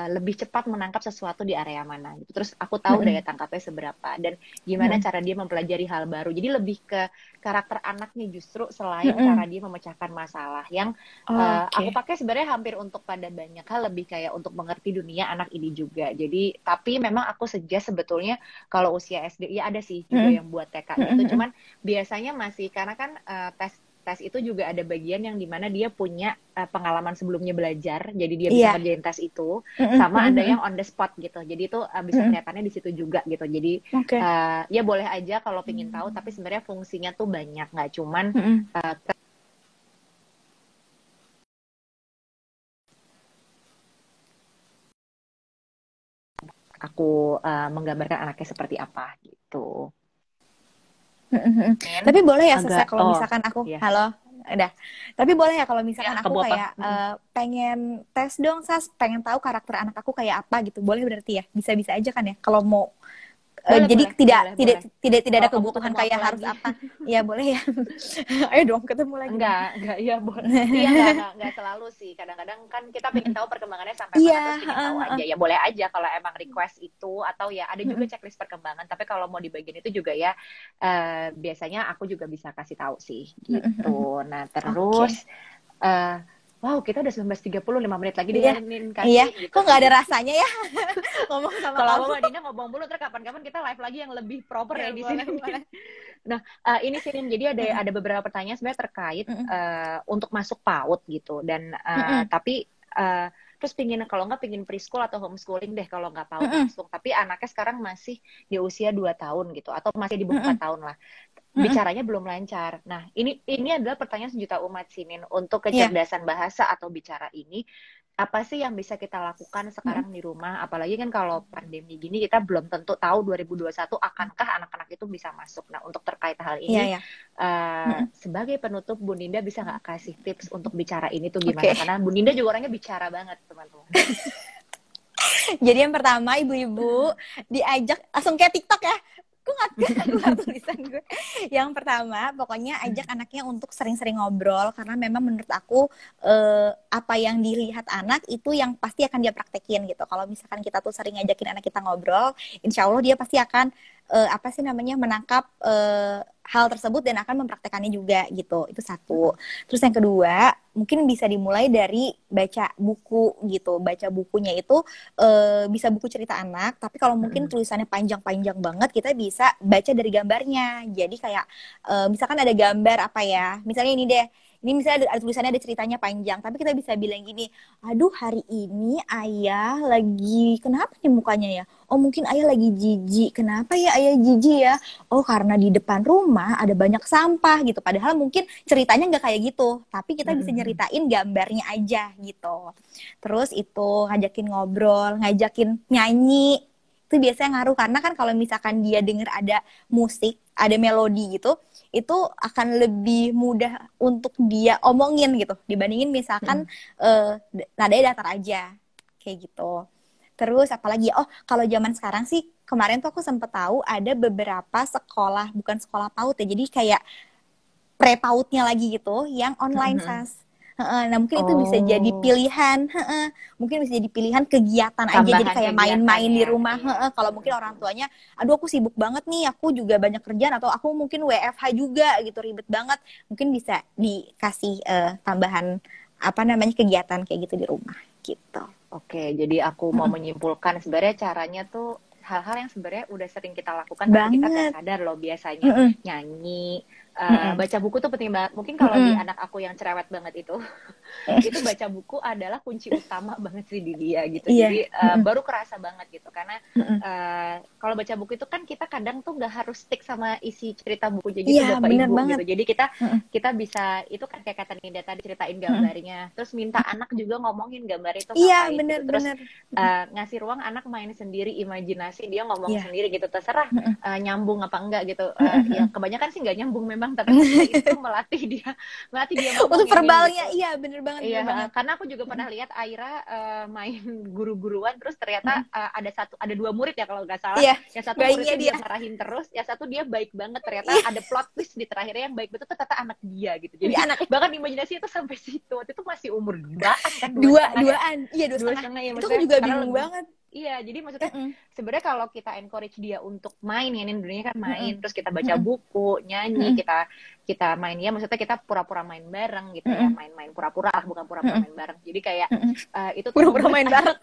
[SPEAKER 1] lebih cepat menangkap sesuatu di area mana gitu. Terus aku tahu daya tangkapnya seberapa dan gimana cara dia mempelajari hal baru. Jadi lebih ke karakter anaknya justru, selain cara dia memecahkan masalah yang aku pakai sebenarnya hampir untuk pada banyak hal, lebih kayak untuk mengerti dunia anak ini juga. Jadi tapi memang aku suggest sebetulnya kalau usia SD ya ada sih juga yang buat TK gitu. Cuman biasanya masih karena kan tes itu juga ada bagian yang dimana dia punya pengalaman sebelumnya belajar, jadi dia bisa ngerjain tes itu, sama ada yang on the spot gitu, jadi itu bisa kelihatannya di situ juga gitu. Jadi ya boleh aja kalau pengen tahu, tapi sebenarnya fungsinya tuh banyak, nggak cuman aku menggambarkan anaknya seperti apa gitu.
[SPEAKER 4] Tapi boleh ya Sasa, kalau misalkan aku halo, udah. Tapi boleh ya kalau misalkan aku kayak pengen tes dong Sas, pengen tahu karakter anak aku kayak apa gitu. Boleh berarti ya? Bisa-bisa aja kan ya kalau mau. Jadi tidak ada kebutuhan kayak harus apa. Ya boleh ya. Ayo dong ketemu lagi.
[SPEAKER 1] Enggak ya boleh. Iya enggak selalu sih. Kadang-kadang kan kita pengen tahu perkembangannya sampai mana, terus pengen tahu aja. Ya boleh aja kalau emang request itu, atau ya ada juga checklist perkembangan. Tapi kalau mau di bagian itu juga ya biasanya aku juga bisa kasih tahu sih gitu. Nah terus wow, kita udah 19.30, 5 menit lagi dijalinin kan.
[SPEAKER 4] Iya,
[SPEAKER 1] gitu.
[SPEAKER 4] Kok nggak ada rasanya ya ngomong sama
[SPEAKER 1] kalau aku Dina ngomong mulu, ntar kapan-kapan kita live lagi yang lebih proper ya di sini. Nah, ini sih jadi ada beberapa pertanyaan sebenarnya terkait untuk masuk PAUD gitu, dan tapi terus kalau nggak pingin preschool atau homeschooling deh kalau nggak PAUD langsung, tapi anaknya sekarang masih di usia 2 tahun gitu, atau masih di bawah 4 tahun lah. Bicaranya belum lancar. Nah, ini adalah pertanyaan sejuta umat sinin untuk kecerdasan bahasa atau bicara ini. Apa sih yang bisa kita lakukan sekarang di rumah? Apalagi kan kalau pandemi gini kita belum tentu tahu 2021 akankah anak-anak itu bisa masuk. Nah, untuk terkait hal ini, sebagai penutup Bu Ninda bisa nggak kasih tips untuk bicara ini tuh gimana? Karena Bu Ninda juga orangnya bicara banget, teman-teman.
[SPEAKER 4] Jadi yang pertama, ibu-ibu diajak langsung kayak TikTok ya. Aku nggak tulisan gue. Yang pertama, pokoknya ajak anaknya untuk sering-sering ngobrol, karena memang menurut aku apa yang dilihat anak itu yang pasti akan dia praktekin gitu. Kalau misalkan kita tuh sering ngajakin anak kita ngobrol, insya Allah dia pasti akan menangkap hal tersebut dan akan mempraktekannya juga gitu. Itu satu. Terus yang kedua, mungkin bisa dimulai dari baca buku gitu. Baca bukunya itu bisa buku cerita anak, tapi kalau mungkin tulisannya panjang-panjang banget, kita bisa baca dari gambarnya. Jadi kayak misalkan ada gambar apa ya, misalnya ini deh, Ini misalnya ada tulisannya, ada ceritanya panjang, tapi kita bisa bilang gini, aduh hari ini ayah lagi kenapa nih mukanya ya? Oh mungkin ayah lagi jijik. Kenapa ya ayah jijik ya? Oh karena di depan rumah ada banyak sampah gitu. Padahal mungkin ceritanya nggak kayak gitu, tapi kita bisa nyeritain gambarnya aja gitu. Terus itu ngajakin ngobrol, ngajakin nyanyi, itu biasanya ngaruh karena kan kalau misalkan dia denger ada musik, ada melodi gitu, itu akan lebih mudah untuk dia omongin gitu dibandingin misalkan nadanya datar aja kayak gitu. Terus apalagi kalau zaman sekarang sih, kemarin tuh aku sempet tahu ada beberapa sekolah, bukan sekolah PAUD ya, jadi kayak pre-PAUD-nya lagi gitu yang online Sas. Nah mungkin itu bisa jadi pilihan, mungkin bisa jadi pilihan kegiatan aja, jadi
[SPEAKER 1] Tambahan
[SPEAKER 4] kayak main-main di
[SPEAKER 1] kegiatan ya.
[SPEAKER 4] rumah. Kalau mungkin orang tuanya, aduh aku sibuk banget nih, aku juga banyak kerjaan, atau aku mungkin WFH juga gitu, ribet banget, mungkin bisa dikasih tambahan kegiatan kayak gitu di rumah gitu.
[SPEAKER 1] Oke, jadi aku mau menyimpulkan sebenarnya caranya tuh hal-hal yang sebenarnya udah sering kita lakukan tapi kita nggak sadar loh, biasanya nyanyi, baca buku tuh penting banget. Mungkin kalau di anak aku yang cerewet banget itu baca buku adalah kunci utama banget sih di dia gitu. Jadi baru kerasa banget gitu karena kalau baca buku itu kan kita kadang tuh nggak harus stick sama isi cerita buku jadi itu bapak ibu
[SPEAKER 4] banget.
[SPEAKER 1] gitu. Jadi kita bisa itu kan kayak kata Ninda tadi, ceritain gambarnya, terus minta anak juga ngomongin gambar itu ngapain gitu. Terus ngasih ruang anak main sendiri, imajinasi, dia ngomong sendiri gitu, terserah nyambung apa enggak gitu. Ya kebanyakan sih nggak nyambung memang, tapi itu melatih dia
[SPEAKER 4] untuk verbalnya
[SPEAKER 1] gitu.
[SPEAKER 4] Iya bener banget.
[SPEAKER 1] Karena aku juga pernah lihat Aira main guru-guruan, terus ternyata ada 2 murid ya kalau nggak salah. Yang satu muridnya dia marahin terus, yang satu dia baik banget, ternyata ada plot twist di terakhirnya yang baik betul tuh ternyata anak dia gitu. Jadi bahkan imajinasi itu sampai situ. Waktu itu masih umur 2-an kan,
[SPEAKER 4] 2-an. Iya 2,5.
[SPEAKER 1] Ya,
[SPEAKER 4] itu aku juga bingung banget.
[SPEAKER 1] Iya, jadi maksudnya sebenarnya kalau kita encourage dia untuk main, ya ini dunia kan main, terus kita baca buku, nyanyi, kita main, ya maksudnya kita pura-pura main bareng gitu ya, main-main pura-pura lah, bukan pura-pura main bareng. Jadi kayak itu
[SPEAKER 4] pura-pura main bareng.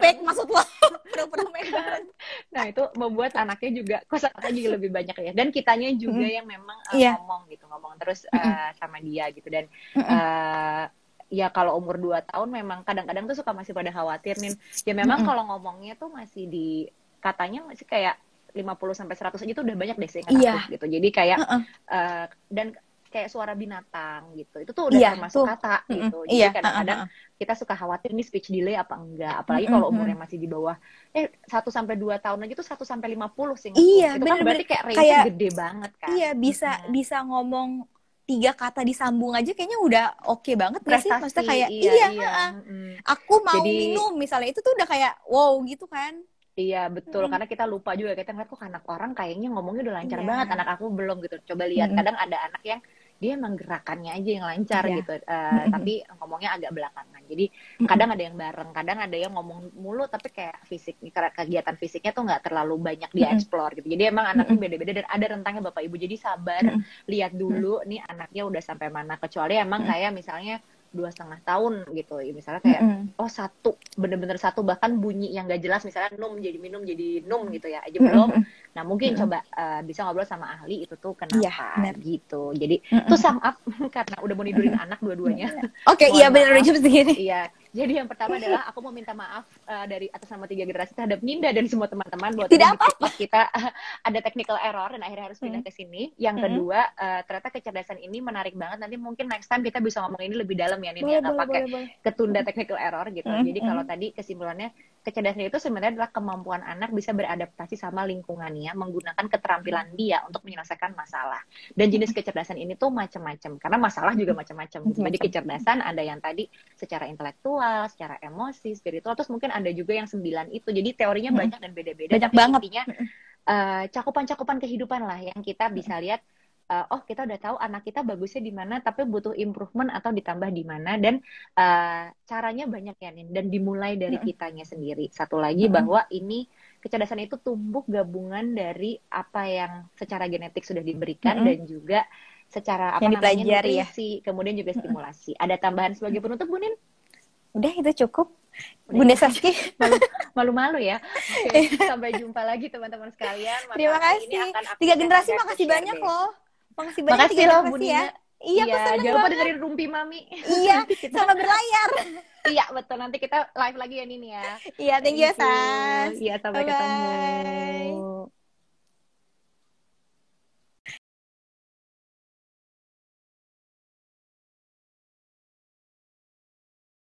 [SPEAKER 4] Fake maksud lo, pura-pura main bareng.
[SPEAKER 1] Nah itu membuat anaknya juga kosakata juga lebih banyak ya, dan kitanya juga yang memang ngomong terus sama dia gitu. Dan ya kalau umur 2 tahun memang kadang-kadang tuh suka masih pada khawatir nih. Ya memang kalau ngomongnya tuh masih katanya masih kayak 50-100 aja tuh udah banyak deh seingat aku gitu. Jadi kayak dan kayak suara binatang gitu. Itu tuh udah termasuk kata gitu. Jadi kadang-kadang kita suka khawatir nih speech delay apa enggak. Apalagi kalau umurnya masih di bawah 1-2 tahun aja tuh 1-50 sih. Itu kan berarti kayak range-nya gede banget kan.
[SPEAKER 4] Iya, bisa ngomong 3 kata disambung aja kayaknya udah oke banget gak sih? Maksudnya kayak aku mau minum misalnya, itu tuh udah kayak wow gitu kan.
[SPEAKER 1] Iya betul, karena kita lupa juga, kita ngeliat kok anak orang kayaknya ngomongnya udah lancar banget, anak aku belum gitu. Coba lihat, kadang ada anak yang dia emang gerakannya aja yang lancar gitu, tapi ngomongnya agak belakangan. Jadi kadang ada yang bareng, kadang ada yang ngomong mulu tapi kayak kegiatan fisiknya tuh nggak terlalu banyak dieksplor gitu. Jadi emang anaknya beda-beda dan ada rentangnya Bapak Ibu. Jadi sabar, lihat dulu nih anaknya udah sampai mana. Kecuali emang kayak misalnya 2,5 tahun gitu, misalnya kayak bener-bener satu, bahkan bunyi yang gak jelas, misalnya num jadi minum jadi num gitu ya aja belum. Nah mungkin coba bisa ngobrol sama ahli itu tuh kenapa gitu. Jadi tuh sum up karena udah mau nidurin anak dua-duanya.
[SPEAKER 4] Oke, iya bener udah jam segini.
[SPEAKER 1] Iya. Jadi yang pertama adalah aku mau minta maaf dari atas nama 3 generasi terhadap Ninda dan semua teman-teman buat kita ada technical error dan akhirnya harus pindah ke sini. Yang kedua, ternyata kecerdasan ini menarik banget. Nanti mungkin next time kita bisa ngomong ini lebih dalam ya, Ninda, nggak pakai ketunda technical error gitu. Jadi kalau tadi kesimpulannya, kecerdasan itu sebenarnya adalah kemampuan anak bisa beradaptasi sama lingkungannya, menggunakan keterampilan dia untuk menyelesaikan masalah. Dan jenis kecerdasan ini tuh macam-macam, karena masalah juga macam-macam. Jadi kecerdasan ada yang tadi secara intelektual, secara emosi, spiritual, terus mungkin ada juga yang 9 itu. Jadi teorinya banyak dan beda-beda.
[SPEAKER 4] Banyak banget.
[SPEAKER 1] Intinya cakupan-cakupan kehidupan lah yang kita bisa lihat. Kita udah tahu anak kita bagusnya di mana, tapi butuh improvement atau ditambah di mana, dan caranya banyak ya Nin, dan dimulai dari kitanya sendiri. Satu lagi bahwa ini kecerdasan itu tumbuh gabungan dari apa yang secara genetik sudah diberikan dan juga secara nutrisi, kemudian juga stimulasi. Ada tambahan sebagai penutup Bu Nin?
[SPEAKER 4] Udah itu cukup. Bunda Saski.
[SPEAKER 1] Malu-malu ya. Oke, sampai jumpa lagi teman-teman sekalian.
[SPEAKER 4] Terima kasih. 3 generasi makasih banyak loh.
[SPEAKER 1] Makasih loh Bu Nina.
[SPEAKER 4] Iya, aku
[SPEAKER 1] Iya,
[SPEAKER 4] seneng
[SPEAKER 1] jangan lupa
[SPEAKER 4] banget.
[SPEAKER 1] dengerin Rumpi Mami.
[SPEAKER 4] Iya,
[SPEAKER 1] Nanti kita,
[SPEAKER 4] sama berlayar.
[SPEAKER 1] iya betul. Nanti kita live lagi ya Nini ya.
[SPEAKER 4] Iya, thank you,
[SPEAKER 1] Thank you.
[SPEAKER 4] Sas.
[SPEAKER 1] Iya, sampai
[SPEAKER 4] Bye-bye.
[SPEAKER 1] ketemu.